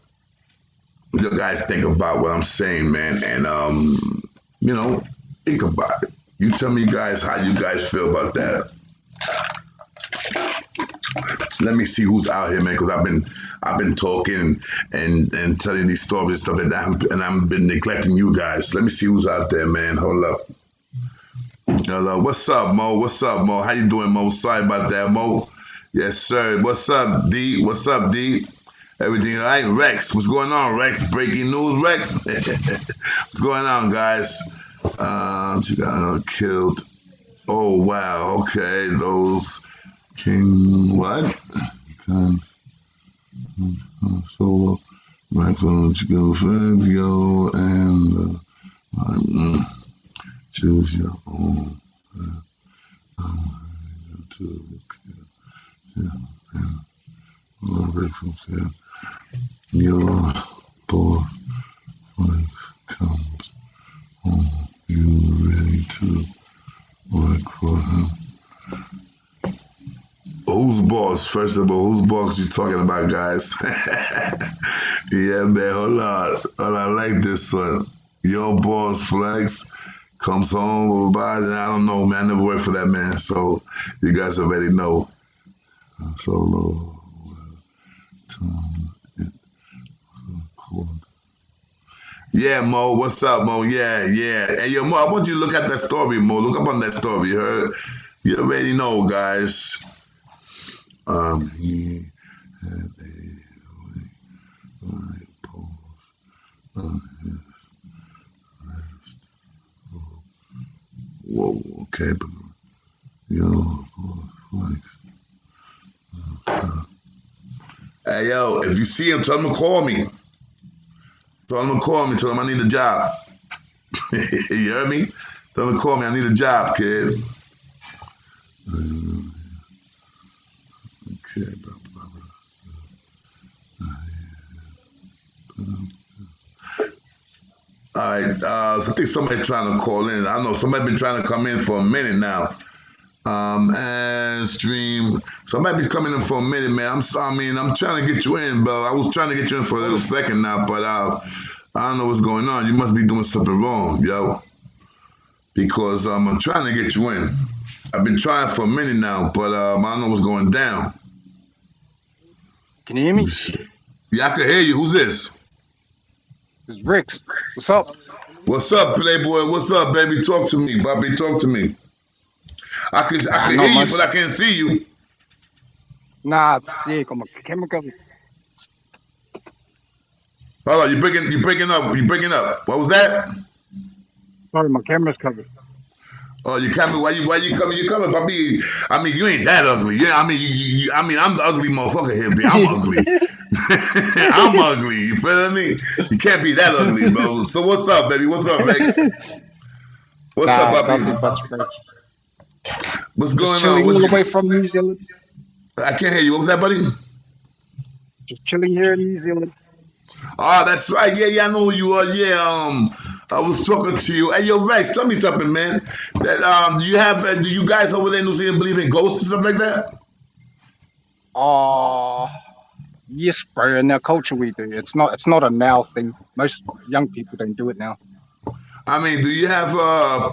guys think about what I'm saying, man, and think about it. You tell me, guys, how you guys feel about that. Let me see who's out here, man, because I've been talking and telling these stories and stuff like that, and I've been neglecting you guys. Let me see who's out there, man. Hold up. Hello, what's up, Mo? What's up, Mo? How you doing, Mo? Sorry about that, Mo. Yes, sir. What's up, D? What's up, D? Everything all right? Rex, what's going on, Rex? Breaking news, Rex? What's going on, guys? She got killed. Oh, wow. Okay, those King, what? Kind solo. Rex on your friends, yo, and choose your own. To your boss comes home. You ready to work for him? Who's boss? First of all, whose boss you talking about, guys? Yeah, man. Hold on. I like this one. Your boss Flex comes home, and I don't know, man. I never worked for that man, so you guys already know. Solo. Yeah, Mo. What's up, Mo? Yeah. Hey, yo, Mo, I want you to look at that story, Mo. Look up on that story. You heard? You already know, guys. He had a pause on his last. Whoa, okay, but yo, hey, yo, if you see him, tell him to call me. Tell him to call me. Tell him I need a job. You heard me? Tell him to call me. I need a job, kid. Okay, blah, blah, blah. All right, so I think somebody's trying to call in. I know somebody's been trying to come in for a minute now. And stream. Somebody be coming in for a minute, man. I'm trying to get you in, bro. I was trying to get you in for a little second now, but I don't know what's going on. You must be doing something wrong, yo. Because I'm trying to get you in. I've been trying for a minute now, but I don't know what's going down. Can you hear me? Yeah, I can hear you. Who's this? It's Rex. What's up? What's up, Playboy? What's up, baby? Talk to me, Bobby. Talk to me. I can hear you, but I can't see you. Nah, yeah, got my camera covered. Hold on, you breaking up. You breaking up. What was that? Sorry, my camera's covered. Oh, you coming? Why you coming? You coming, Bobby? I mean, you ain't that ugly. Yeah, I mean, I'm the ugly motherfucker here, B. I'm ugly. I'm ugly. You feel me? You can't be that ugly, bro. So what's up, baby? What's up, Rex? What's up, Bobby? What's going on? All the way from New Zealand. I can't hear you. What was that, buddy? Just chilling here in New Zealand. Oh, that's right. Yeah, I know who you are. Yeah, I was talking to you. Hey, yo, Rex, tell me something, man. That do you guys over there in New Zealand believe in ghosts and stuff like that? Yes, bro. In our culture, we do. It's not a now thing. Most young people don't do it now. I mean, do you have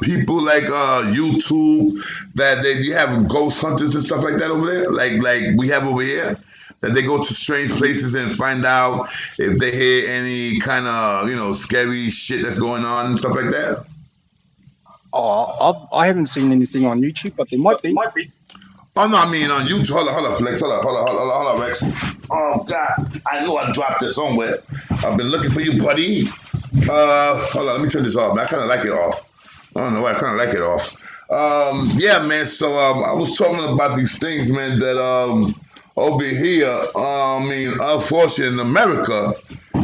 people like YouTube that you have ghost hunters and stuff like that over there? Like we have over here? That they go to strange places and find out if they hear any kind of, scary shit that's going on and stuff like that? I haven't seen anything on YouTube, but there might be. Oh, no, I mean on YouTube. Hold on, Flex. Hold on, Rex. Oh, God. I know I dropped it somewhere. I've been looking for you, buddy. Hold on. Let me turn this off, man. I kind of like it off. I don't know why. I kind of like it off. Yeah, man. So I was talking about these things, man, that over here, unfortunately in America,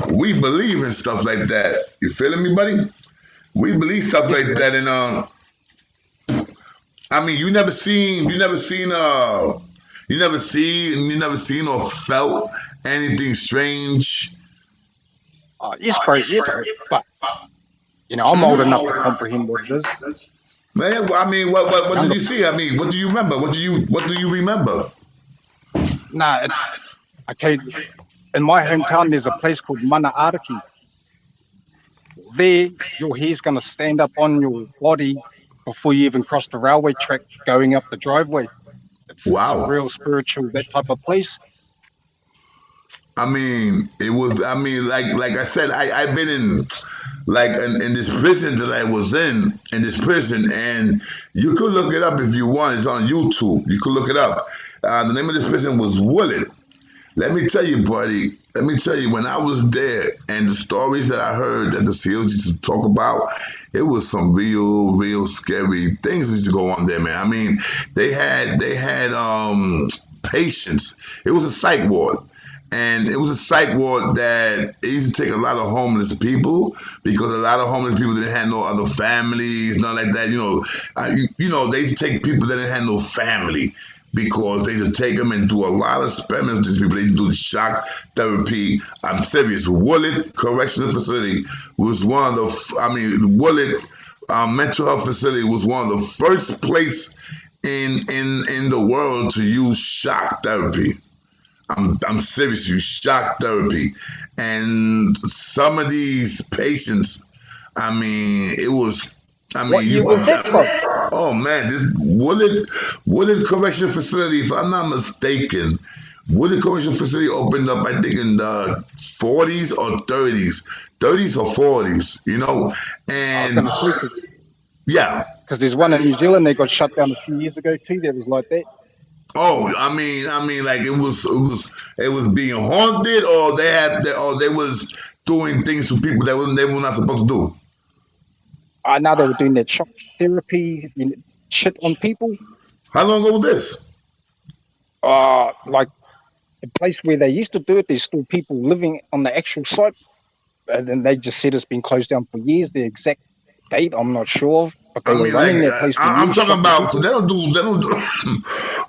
we believe in stuff like that. You feeling me, buddy? We believe stuff like that, and you never seen or felt anything strange. Yes, bro. But I'm old enough to comprehend what it is. Man, what did you see? What do you remember? What do you remember? Nah, it's okay. In my hometown, there's a place called Mana'ariki. There, your hair's gonna stand up on your body before you even cross the railway track going up the driveway. It's a real spiritual, that type of place. It was. Like I said, I've been in this prison that I was in this prison, and you could look it up if you want. It's on YouTube. You could look it up. The name of this prison was Wooded. Let me tell you, buddy. Let me tell you, when I was there and the stories that I heard that the SEALs used to talk about, it was some real scary things that used to go on there, man. I mean, they had patients. It was a psych ward. And it was a psych ward that it used to take a lot of homeless people because a lot of homeless people didn't have no other families, nothing like that. They used to take people that didn't have no family because they just take them and do a lot of experiments with these people. They do the shock therapy. I'm serious. Wooded Correctional Facility was one of the, Wooded Mental Health Facility was one of the first place in the world to use shock therapy. I'm serious, you shock therapy. And some of these patients, it was, What year was that from? oh man, this Wooded Correctional Facility, if I'm not mistaken, Wooded Correctional Facility opened up, I think, in the 40s or 30s, 30s or 40s, and yeah. Because there's one in New Zealand, they got shut down a few years ago too, that was like that. Oh, like it was being haunted, or they was doing things to people that they were not supposed to do. I know they were doing that shock therapy shit on people. How long ago was this? Like the place where they used to do it, there's still people living on the actual site, and then they just said it's been closed down for years. The exact date I'm not sure of. But they were running that place for years. I'm talking about, they don't do.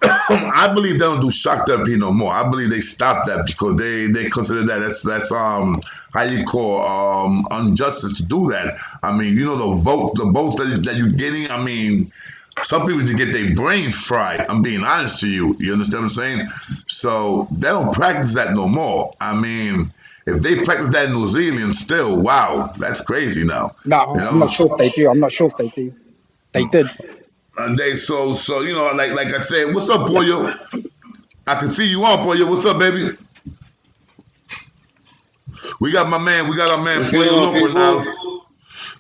I believe they don't do shock therapy no more. I believe they stopped that because they consider that's how you call injustice to do that. The votes that you're getting. Some people just get their brain fried. I'm being honest to you. You understand what I'm saying? So they don't practice that no more. If they practice that in New Zealand still, wow, that's crazy now. No, I'm not sure if they do. They did. So like I said, what's up, Boyo? I can see you on, Boyo. What's up, baby? We got our man, Boyo Loco in the house.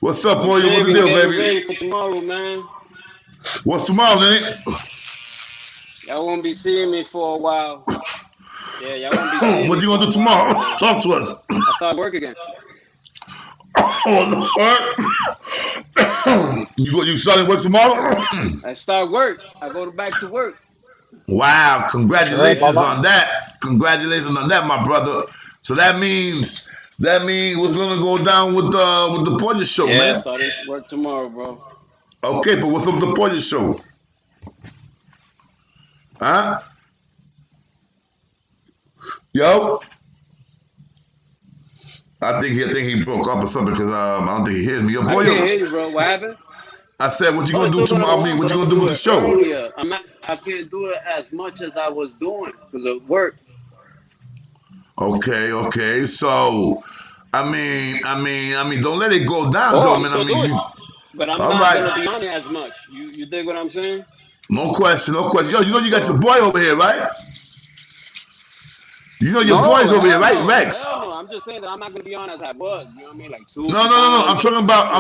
What's up, Boyo? What's the deal, baby? Ready for tomorrow, man. What's tomorrow, man? Y'all won't be seeing me for a while. Yeah, y'all won't be seeing What you gonna do tomorrow? Talk to us. I start work again. You starting work tomorrow? I start work. I go back to work. Wow! Congratulations on that. Congratulations on that, my brother. So that means what's gonna go down with the Poya show, man? Yeah, starting work tomorrow, bro. Okay, but what's up with the Poya show? Huh? Yo, I think he broke up or something because I don't think he hears me. Yo, boy, I can't hear you, bro. What happened? I said, what you gonna do tomorrow? What you gonna do with the show? Earlier. I can't do it as much as I was doing because of work. Okay. So, don't let it go down, though, man. But I'm not gonna be on it as much. You dig what I'm saying? No question. Yo, you got your boy over here, right? You know your boy's over here, right, Rex? No, I'm just saying that I'm not gonna be on as I was. You know what I mean? Like two. No. I'm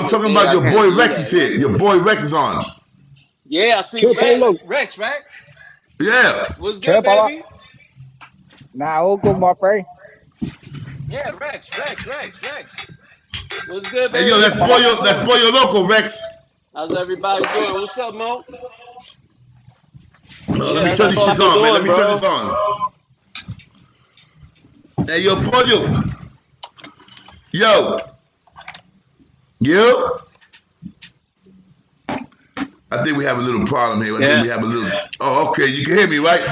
talking about your boy Rex is here. Your boy Rex is on. Yeah, I see Rex, right? Yeah. What's good, baby? Nah, all good, my friend. Yeah, Rex. What's good, baby? Hey, yo, that's Boyo Loco, Rex. How's everybody doing? What's up, Mo? No, let me turn this shit on, man. Let me turn this on. Hey, yo, Boyo. Yo. I think we have a little problem here. I think we have a little. Oh, okay. You can hear me, right?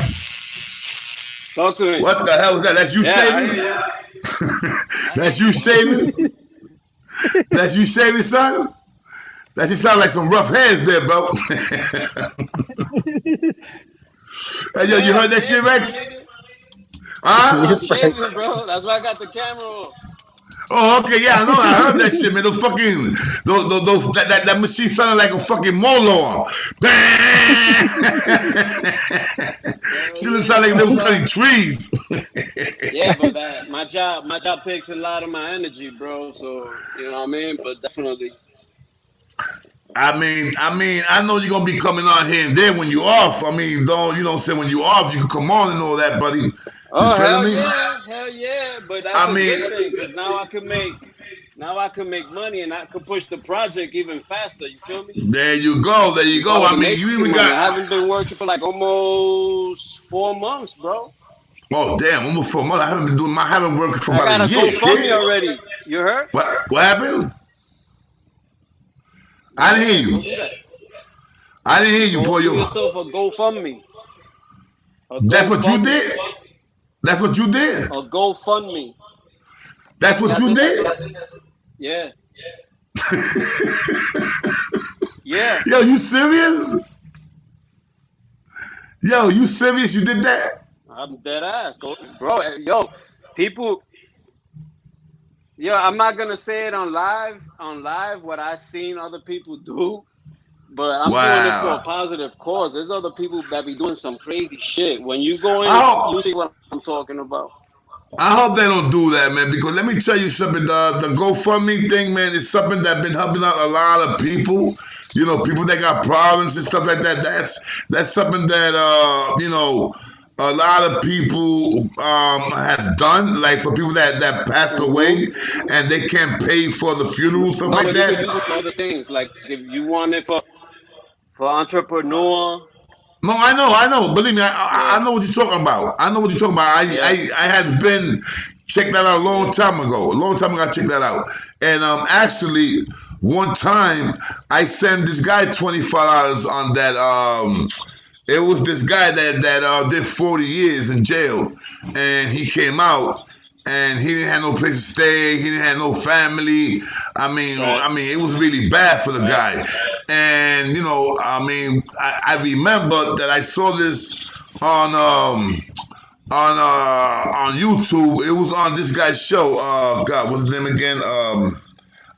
Talk to me. What the hell is that? That's you shaving? That's you shaving? That's you shaving, son? That just sound like some rough hairs there, bro. Hey, yo, you heard that shit, Rex? Huh? I'm shaving, bro. That's why I got the camera on. Oh, okay, yeah, I know. I heard that shit, man. That machine sounded like a fucking molo. She didn't sound like they was cutting trees. Yeah, but my job takes a lot of my energy, bro. So you know what I mean. But definitely, I know you're gonna be coming on here and there when you off. I mean, don't you know? Say when you off, you can come on and all that, buddy. You Oh feeling me? hell yeah! But that's I a mean, good thing because now I can make money and I can push the project even faster. You feel me? there you go, there you I'm go. I already mean, you making even money. got. I haven't been working for like almost 4 months, bro. Oh damn, almost 4 months. I haven't worked for I about got a a year, GoFundMe kid. already. You heard? What happened? I didn't Yeah, hear go you. do that. I didn't hear you, Go do pollo. yourself a GoFundMe. A That's what you GoFundMe. did. That's what you did. A GoFundMe. That's what Yeah, I you did that did. shit. Yeah. Yeah. Yo, you serious? Yo, you serious? You did that? I'm dead ass. Bro, yo, people, yo, I'm not gonna say it on live what I seen other people do, but I'm doing it for a Wow. positive cause. There's other people that be doing some crazy shit. When you go in, I hope, you see what I'm talking about. I hope they don't do that, man. Because let me tell you something. The GoFundMe thing, man, is something that's been helping out a lot of people. You know, people that got problems and stuff like that. That's something that a lot of people has done. Like for people that passed Hmm. away and they can't pay for the funeral, stuff No, like but you could that. use it for other things. Like if you want it for entrepreneur, No, I know. Believe me, I yeah, know what you're talking about. I know what you're talking about. yeah. I had been checked that out a long time ago. A long time ago, I checked that out. And actually, one time I sent this guy $25 on that. It was this guy that did 40 years in jail, and he came out. And he didn't have no place to stay. He didn't have no family. Right. It was really bad for the guy. And I remember that I saw this on on YouTube. It was on this guy's show. God, what's his name again?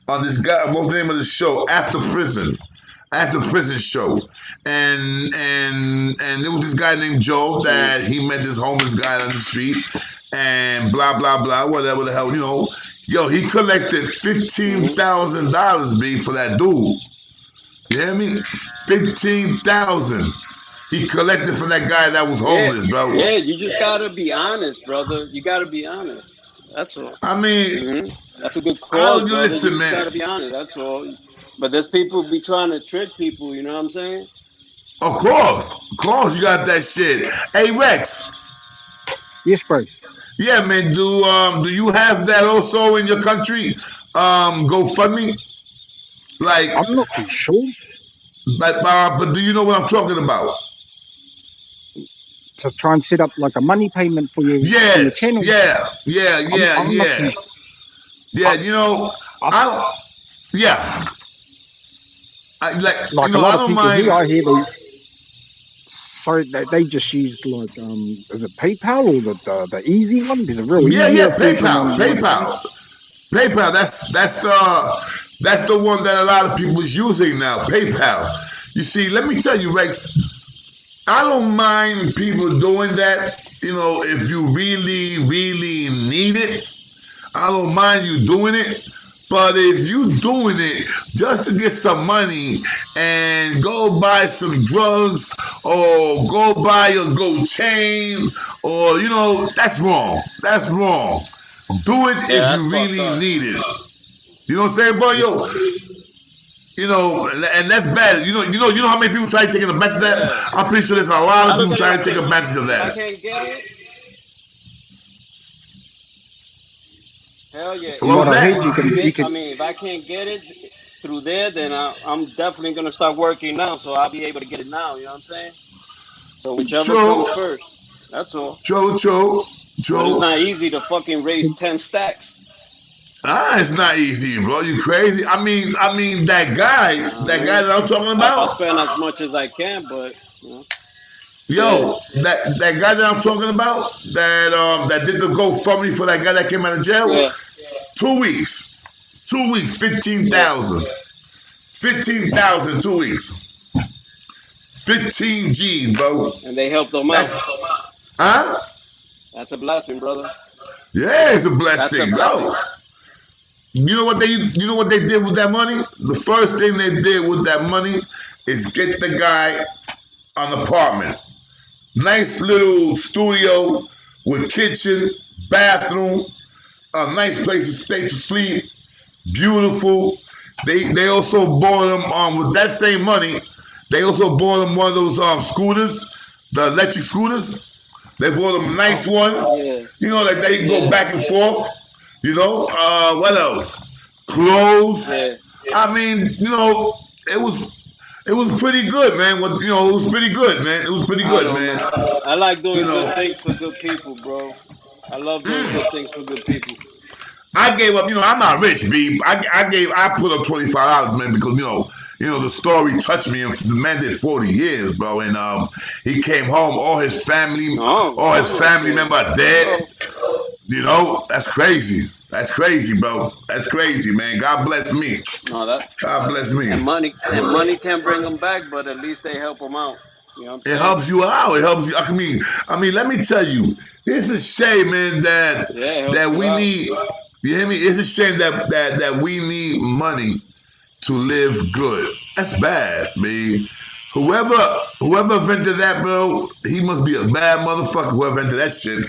On this guy, what's the name of the show? After prison show, and there was this guy named Joe Mm. that he met this homeless guy on the street, and blah blah blah, whatever the hell, Yo, he collected Hmm. $15,000 B for that dude. You hear me? 15,000. He collected for that guy that was Yeah, homeless, bro. yeah. You just gotta be honest, brother. You gotta be honest. That's all. I mean, Hmm. That's a good I cause, don't brother. You listen, just man. gotta be honest. That's all. But there's people be trying to trick people. You know what I'm saying? Of course, you got that shit. Hey Rex, Yes, bro. yeah, man. Do you have that also in your country? GoFundMe, like, I'm not too sure but do you know what I'm talking about? to try and set up like a money payment for your Yes, channel. I'm not too. yeah. I, I I don't. Yeah, like a I lot of don't people mind. here. I hear they just used like is it PayPal or the easy one? There's a real Yeah, easier version PayPal, on like PayPal. That's the one that a lot of people is using now. PayPal. You see, let me tell you, Rex. I don't mind people doing that. If you really, really need it, I don't mind you doing it. But if you doing it just to get some money and go buy some drugs or go buy a gold chain or that's wrong. That's wrong. Do it Yeah, if that's you fucked really up. need it. You know what I'm saying, boy? this. Yo, and that's bad. You know how many people try to take advantage of that? Yeah. I'm pretty sure there's a lot I of look people at it trying like to take this. advantage of If I that. can't get it, hell yeah. From What If was what I I heard, can't that? get you it, could. if I can't get it through there, then I'm definitely gonna start working now, so I'll be able to get it now. You know what I'm saying? So whichever True, comes first. That's all. true, true, But it's true. not easy to fucking raise 10 stacks. It's not easy, bro. You crazy? I mean that guy Man, that I'm talking I'll about. spend as much as I can, but yeah, Yo, that guy that I'm talking about, that did the GoFundMe for that guy that came out of jail. yeah, 2 weeks, 2 weeks, fifteen yeah. thousand, 15,000, 2 weeks, 15 G's, bro. And they helped them That's out. huh? That's a blessing, brother. Yeah, it's a That's a blessing, blessing. bro. You know what they did with that money? The first thing they did with that money is get the guy an apartment. Nice little studio with kitchen, bathroom, a nice place to stay to sleep. Beautiful. They also bought him with that same money. They also bought him one of those scooters, the electric scooters. They bought him a nice one. Yeah. You know, like they can go back and forth. You know, what else? Clothes. Yeah. I mean, you know, it was pretty good, man. It was pretty good, man. It was pretty good, man. I like doing good things for good people, bro. I love doing good things for good people. I gave up. You know, I'm not rich, B. I put up $25, man, because the story touched me. And the man did 40 years, bro, and he came home. All his family members are dead. You know, that's crazy. That's crazy, bro. That's crazy, man. God bless me. God bless me. And money can't bring them back, but at least they help them out. You know what I'm saying? It helps you out. It helps you. I mean, let me tell you, it's a shame, man, that we need. You hear me? It's a shame that we need money to live good. That's bad, man. Whoever invented that, bro, he must be a bad motherfucker. Whoever invented that shit.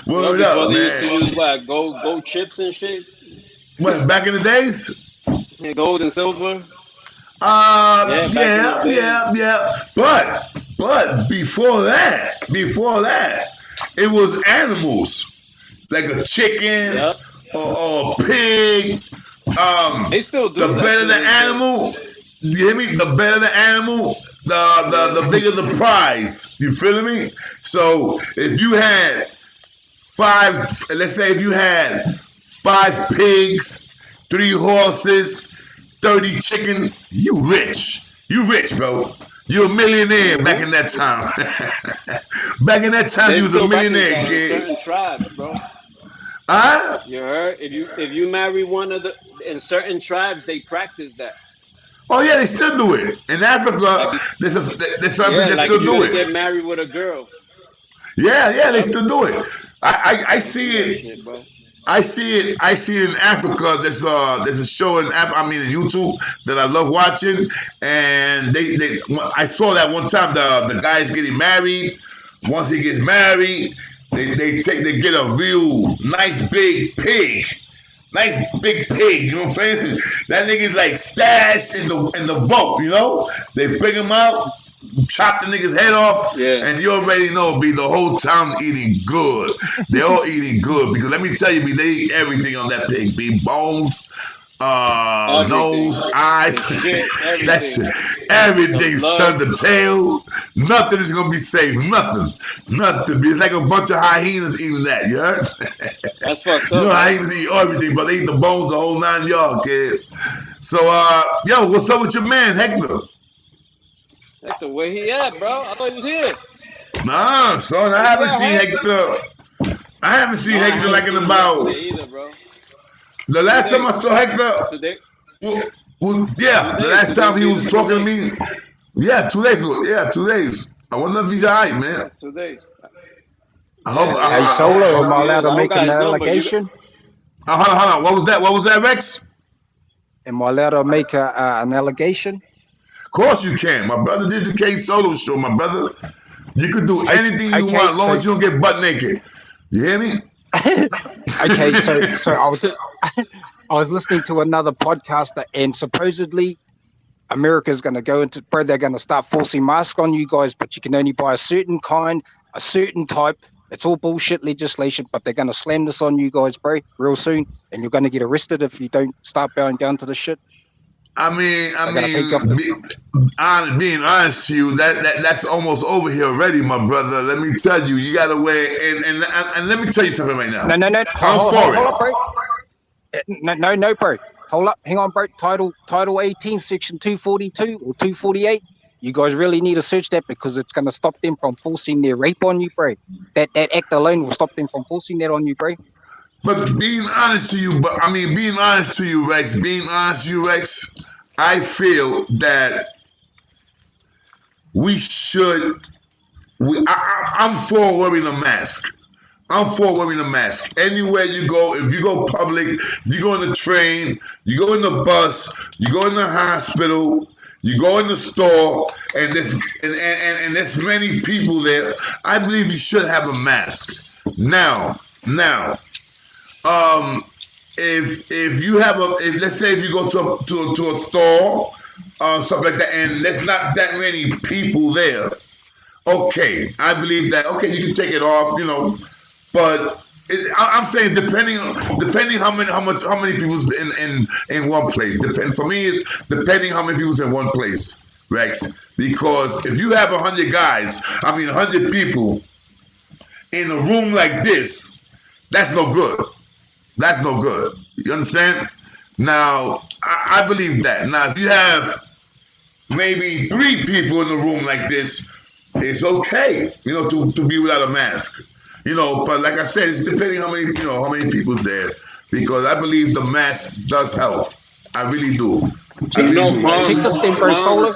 Word up, man. Used to use what, gold chips and shit. What, back in the days? Yeah, gold and silver. Yeah. But before that, it was animals. Like a chicken or a pig. They still do. The better the animal, you hear me? The better the animal, the bigger the prize. You feel me? So if you had let's say if you had 5 pigs, 3 horses, 30 chicken, you rich. You rich, bro. You're a millionaire back in that time. Back in that time, you was a millionaire, kid. Certain tribes, bro. Huh? You heard? If you marry one of in certain tribes, they practice that. Oh yeah, they still do it in Africa. There's some people that still do it. Get married with a girl. Yeah, they still do it. I see it. I see it in Africa. There's a show in YouTube that I love watching, and I saw that one time. The guy's getting married. Once he gets married, they get a real nice big pig. Nice big pig, you know what I'm saying? That nigga's like stashed in the vault, you know? They bring him out, chop the nigga's head off, and you already know, B, the whole town eating good. They all eating good, because let me tell you, B, they eat everything on that pig, B. Bones, nose, eyes, that's everything, son, the tail. Nothing is gonna be safe. Nothing. It's like a bunch of hyenas eating that. You heard? That's fucked up. You know, hyenas eat everything, but they eat the bones, the whole 9 yards, kid. So, yo, what's up with your man, Hector? Hector, where he at, bro? I thought he was here. Nah, son, I haven't seen Hector. I haven't seen Hector like in about. Either, bro. The last time I saw Hector, Today? the last time he was talking to me, 2 days ago. Yeah, 2 days. I wonder if he's all right, man. 2 days. I hope. Hey, Solo, am I allowed to make an allegation? Hold on. What was that, Rex? Am I allowed to make an allegation? Of course you can. My brother did the K Solo show, my brother. You could do anything you want as long as you don't get butt naked. You hear me? Okay, so I was listening to another podcaster, and supposedly America's going to go into, bro, they're going to start forcing masks on you guys, but you can only buy a certain kind, a certain type. It's all bullshit legislation, but they're going to slam this on you guys, bro, real soon, and you're going to get arrested if you don't start bowing down to the shit. Being honest to you, that's almost over here already, my brother. Let me tell you, you gotta wear and let me tell you something right now. No. Hold up, bro. No, bro. Hold up, hang on, bro. Title 18, Section 242 or 248. You guys really need to search that, because it's gonna stop them from forcing their rape on you, bro. That act alone will stop them from forcing that on you, bro. But being honest to you, Rex, I feel that I'm for wearing a mask. I'm for wearing a mask. Anywhere you go, if you go public, you go on the train, you go in the bus, you go in the hospital, you go in the store, and there's many people there. I believe you should have a mask. Now, if you have let's say if you go to a store, something like that, and there's not that many people there, okay, I believe that. Okay, you can take it off, but I'm saying depending how many people's in one place. For me, it's depending how many people's in one place, Rex. Because if you have 100 people in a room like this, that's no good. That's no good. You understand? Now, I believe that. Now, if you have maybe 3 people in a room like this, it's okay, to be without a mask. But like I said, it's depending how many people's there. Because I believe the mask does help. I really do. Check this thing, bro, Solar.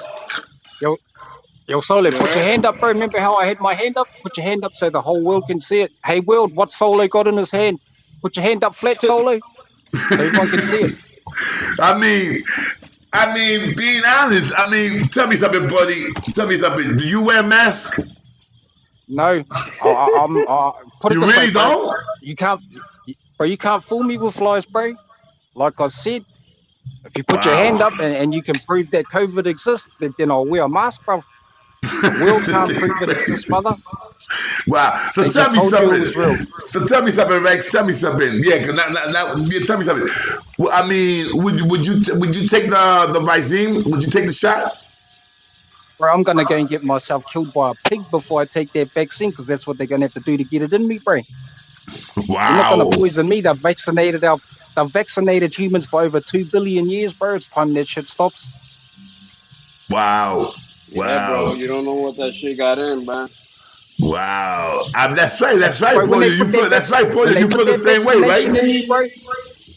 Yo, Solar, put your hand up, bro. Remember how I had my hand up? Put your hand up so the whole world can see it. Hey, world, what Solar got in his hand? Put your hand up flat, Solar, so everyone can see it. I mean, being honest, tell me something, buddy. Tell me something. Do you wear a mask? No. Put it you this really way, bro. don't? You can't fool me with lies, bro. Like I said, if you put your hand up and you can prove that COVID exists, then I'll wear a mask, bro. The world can't prove it exists, brother. Wow. So tell me something. So tell me something, Rex. Tell me something. Yeah, tell me something. Well, I mean, would you take the vaccine? Would you take the shot? Bro, I'm gonna go and get myself killed by a pig before I take that vaccine, because that's what they're gonna have to do to get it in me, bro. Wow. They're not gonna poison me. They've vaccinated humans for over 2 billion years, bro. It's time that shit stops. Wow. Yeah, bro, you don't know what that shit got in, man. Wow. That's right, bro, Polly. You feel the same way, right? Bro.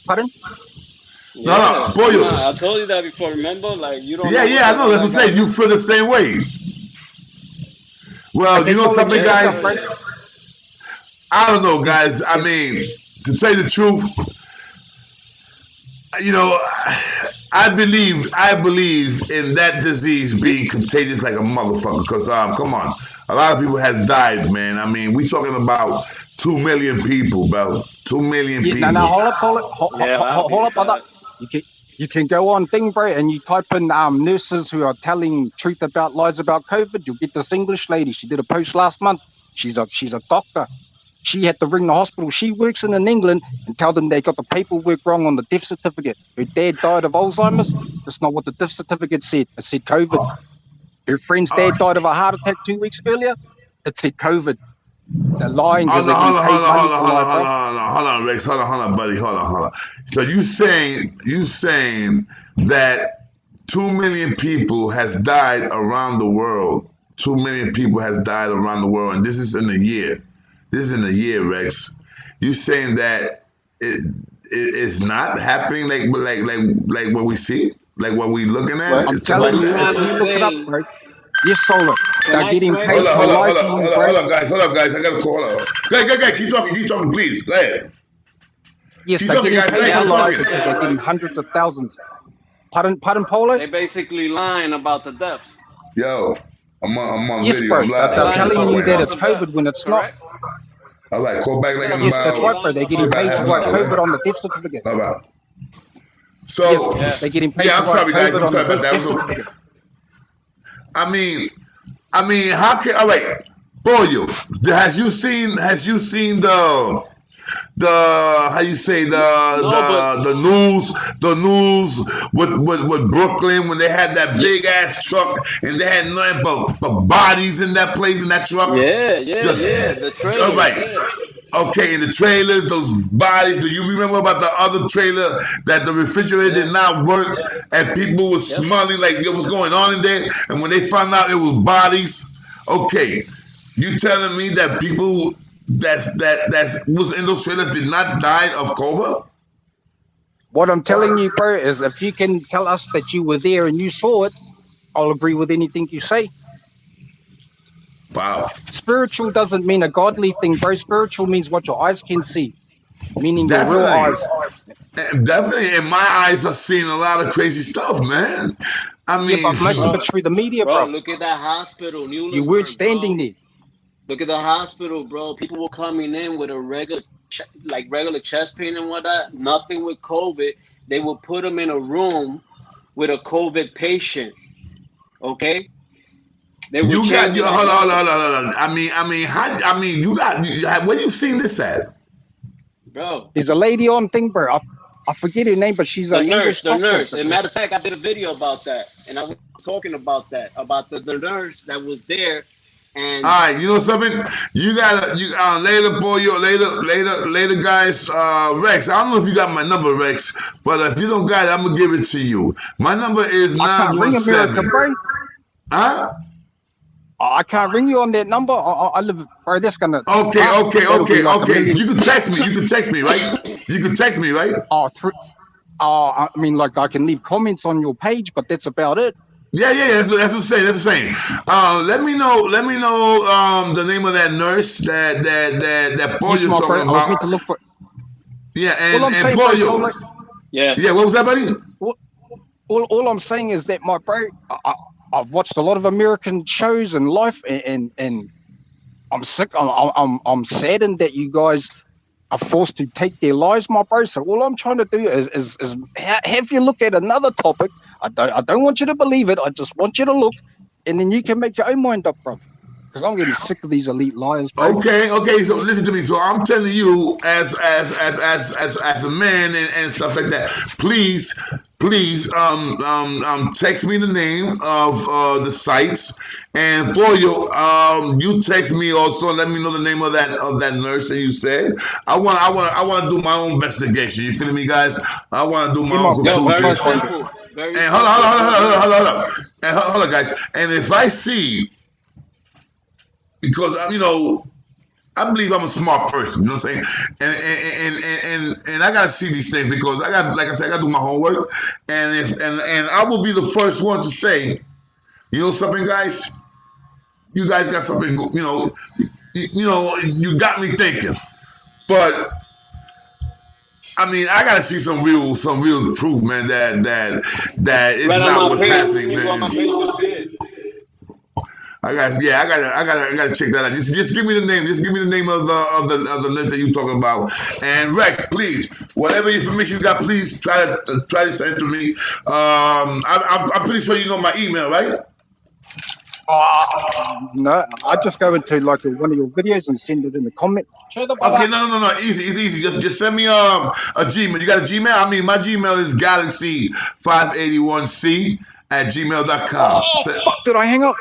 Pardon? No, Polly. I told you that before, remember? Like, you don't know. Yeah, I know. That's what I'm saying. You feel the same way. Well, you know something, guys? I don't know, guys. I mean, to tell you the truth, I believe in that disease being contagious like a motherfucker. Because come on, a lot of people has died, man. I mean, we talking about 2 million people, bro. 2 million people. No, hold up, brother. You can go on thing, bro, and you type in nurses who are telling truth about lies about COVID. You'll get this English lady. She did a post last month. She's a doctor. She had to ring the hospital she works in England and tell them they got the paperwork wrong on the death certificate. Her dad died of Alzheimer's. That's not what the death certificate said. It said COVID. Her friend's dad died of a heart attack 2 weeks earlier. It said COVID. They're lying because they get paid money to lie. Hold on, Rex. Hold on, buddy. Hold on. So you saying that 2 million people has died around the world. 2 million people has died around the world, and this is in a year. This is in a year, Rex. You saying that it's not happening like what we see, like what we looking at? Well, I'm telling you, look it up, right? Yes, Solar. They're getting paid for hold on, guys. I gotta call. Hold on. Go ahead. Keep talking, please. Go ahead. Yes, they're getting paid for life because they're getting hundreds of thousands. Pardon, Polo? They basically lying about the deaths. Yo, I'm on yes, video. Bro, they're telling you that it's COVID when it's not. All right, call back like yes, that's right, bro. They're getting paid for COVID on the death certificate. All right. So yes, they're getting paid I'm for sorry, guys. COVID I'm sorry on the about death that. certificate. I mean, how can? All right, Boyo, has you seen the how you say the news with Brooklyn when they had that big ass truck and they had nothing but bodies in that place in that truck? Yeah. The trailer. All right. Yeah. Okay, in the trailers, those bodies. Do you remember about the other trailer that the refrigerator did not work and people were smelling like what was going on in there? And when they found out it was bodies, okay, you telling me that people that was in those trailers did not die of COVID? What I'm telling you, bro, is if you can tell us that you were there and you saw it, I'll agree with anything you say. Wow. Spiritual doesn't mean a godly thing, bro. Spiritual means what your eyes can see, meaning your real eyes. Definitely. And my eyes are seeing a lot of crazy stuff, man. I mean, but most of it's through the media, bro. Look at that hospital, you weren't standing there. Look at the hospital, bro. People were coming in with a regular chest pain and whatnot. Nothing with COVID. They will put them in a room with a COVID patient. Okay. You got your hold on. I mean, you got where you seen this at, bro? There's a lady on thing, bro. I forget her name, but she's a nurse. The nurse. As a matter of fact, I did a video about that, and I was talking about that, about the nurse that was there. And all right, you know something? You gotta later, boy, later, guys. Rex, I don't know if you got my number, Rex, but if you don't got it, I'm gonna give it to you. My number is 917. Huh? I can't ring you on that number. I live, bro. That's gonna. Okay. You can text me. right? You can text me, right? I mean, like I can leave comments on your page, but that's about it. Yeah. That's what I'm saying. Let me know. The name of that nurse that boy you're talking about. I was meant to look for. Yeah, and boy, yeah. What was that, buddy? All I'm saying is that, my bro, I've watched a lot of American shows and life, and I'm sick. I'm saddened that you guys are forced to take their lives, my bro. So all I'm trying to do is have you look at another topic. I don't want you to believe it. I just want you to look, and then you can make your own mind up, bro. Because I'm getting sick of these elite liars, bro. Okay. So listen to me. So I'm telling you, as a man and stuff like that. Please, text me the name of the sites, and boy, you text me also. Let me know the name of that nurse that you said. I want to do my own investigation. You feel me, guys? I want to do my own investigation. And hold up. And hold on, guys. And if I see, because I believe I'm a smart person, you know what I'm saying? And I gotta see these things because I gotta do my homework. And I will be the first one to say, you know something, guys? You guys got something, you got me thinking. But I mean, I gotta see some real proof, man, that it's not what's happening, man. I gotta check that out. Just give me the name. Just give me the name of the nurse that you're talking about. And Rex, please, whatever information you got, please try to send it to me. I'm pretty sure you know my email, right? No, I just go into like one of your videos and send it in the comment. Okay, no, easy. Just send me a Gmail. You got a Gmail? I mean, my Gmail is galaxy581c@gmail.com. Oh, fuck, did I hang up?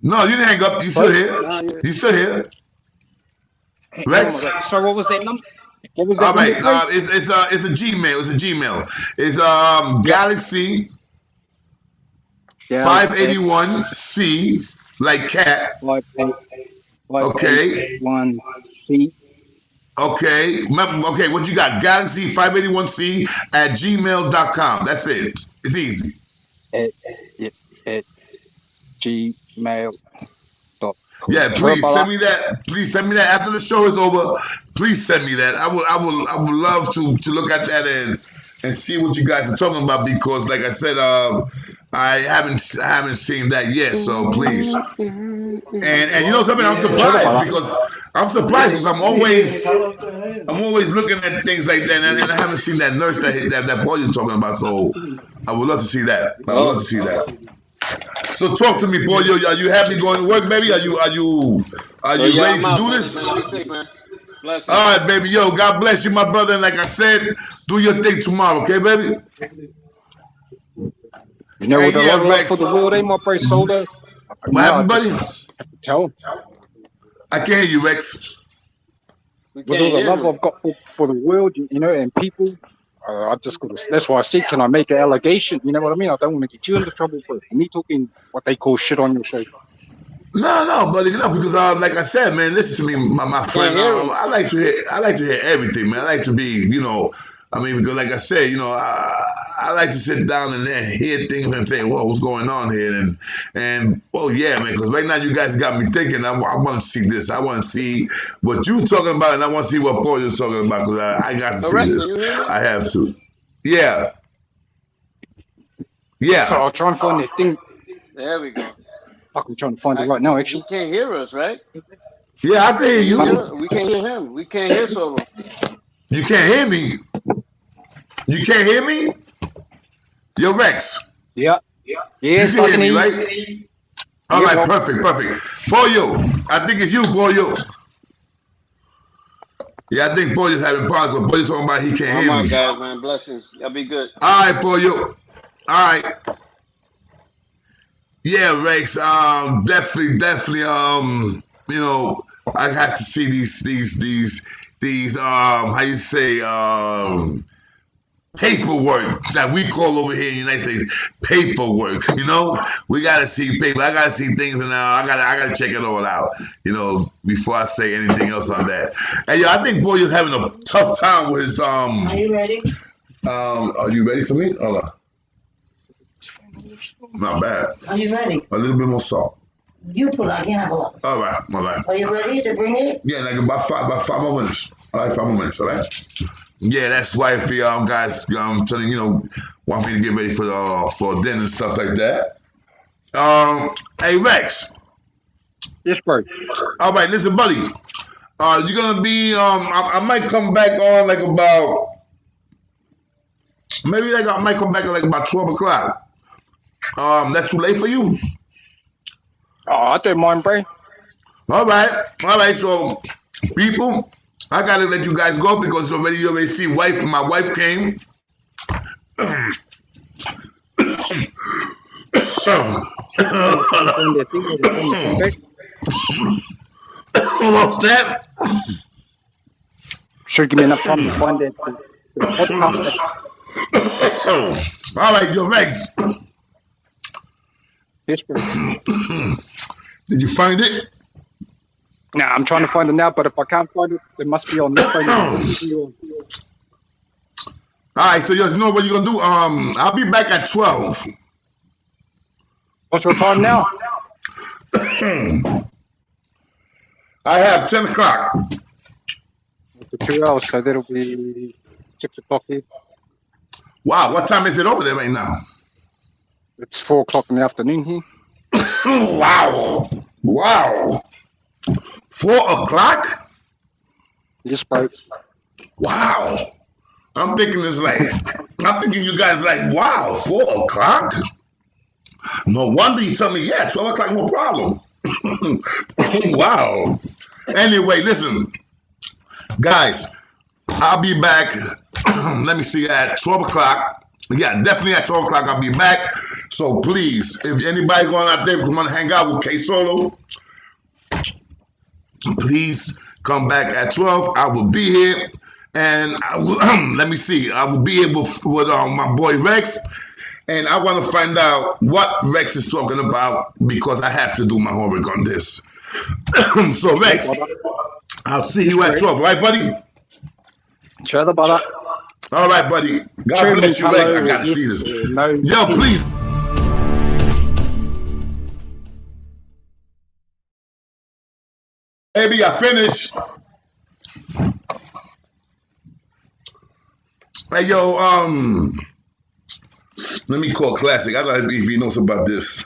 No, you didn't hang up. You still here? You still here? Rex? So what was that number? What was that? All right, it's a Gmail. It's a Gmail. It's Galaxy 581C, like cat. Okay. 581C. Okay. Okay, what you got? Galaxy 581c@gmail.com. That's it. It's easy. At gmail.com. Yeah, please send me that. Please send me that after the show is over. Please send me that. I would love to look at that and see what you guys are talking about, because like I said, I haven't seen that yet. So please. And you know something, I'm surprised because I'm always looking at things like that, and I haven't seen that nurse that boy you're talking about. So I would love to see that. So talk to me, boy. Are you happy going to work, baby? Are you ready to do this? All right, baby. Yo, God bless you, my brother. And like I said, do your thing tomorrow, okay, baby? You know what the love for the world ain't, my price holder? What happened, buddy? Tell him. I can't hear you, Rex. With all the love I've got for the world, and people, that's why I said, can I make an allegation? You know what I mean? I don't want to get you into trouble for me talking what they call shit on your show. No, buddy, because like I said, man, listen to me, my friend. I like to hear everything, man. I like to be, I mean, because like I said, you know, I like to sit down and then hear things and say, "Whoa, what's going on here?" And well, yeah, man. Because right now you guys got me thinking. I want to see this. I want to see what you talking about, and I want to see what Paul is talking about. Because I got to see this. I have to. Yeah. Yeah. So I'll try and find that thing. There we go. I'm trying to find it right now, He actually. can't hear us, right? Yeah, I can hear you. We can't hear him. We can't hear Solo. You can't hear me. You can't hear me? Yo, Rex. Yeah. Yes, you I can can hear me, hear right? you. All Yeah, right, well, perfect. Pollo, I think it's you, Pollo. Yeah, I think Pollo's having problems. But Pollo's talking about he can't hear Oh my me. God, man. Blessings. Y'all be good. All right, Pollo. All right. Yeah, Rex. Definitely. You know, I have to see these. How you say, paperwork that we call over here in the United States paperwork. You know, we gotta see paper. I gotta see things, and I gotta check it all out. You know, before I say anything else on that. And I think Boy is having a tough time with his Are you ready? Are you ready for me? Hold on. Not bad. Are you ready? A little bit more salt. You put. I can't have a lot. All right. Are you ready to bring it? Yeah, like about five more minutes. All right, 5 more minutes. All right. Yeah, that's why if guys telling want me to get ready for dinner and stuff like that. Hey Rex. yes, bro. All right, listen, buddy. You're gonna be I might come back on like about I might come back at like about 12 o'clock. That's too late for you? Oh, I don't mind, bro. All right. So, people, I gotta let you guys go because you already see my wife came. What's that? Should give me enough time to find that the podcast. All right, yo, Rex. Yes, bro. Did you find it? Nah, I'm trying to find it now, but if I can't find it, it must be on this phone. All right, so you know what you're gonna do? I'll be back at 12. What's your time now? I have 10 o'clock. After 2 hours, so that'll be 6 o'clock here. Wow, what time is it over there right now? It's 4 o'clock in the afternoon here. Wow. 4 o'clock? Yes, bro. Wow. I'm thinking you guys like, wow, 4 o'clock? No wonder you tell me, yeah, 12 o'clock, no problem. Wow. Anyway, listen, guys, I'll be back, let me see, at 12 o'clock. Yeah, definitely at 12 o'clock I'll be back. So please, if anybody going out there want to hang out with K Solo, please come back at 12. I will be here. And I will, let me see, I will be here with my boy Rex. And I want to find out what Rex is talking about because I have to do my homework on this. So Rex, I'll see you at 12, right, buddy? Sure, brother. All right, buddy. God bless you, Rex. I got to see this. Yo, please. Baby, I finished. Hey, yo, let me call Classic. I don't know if he knows about this.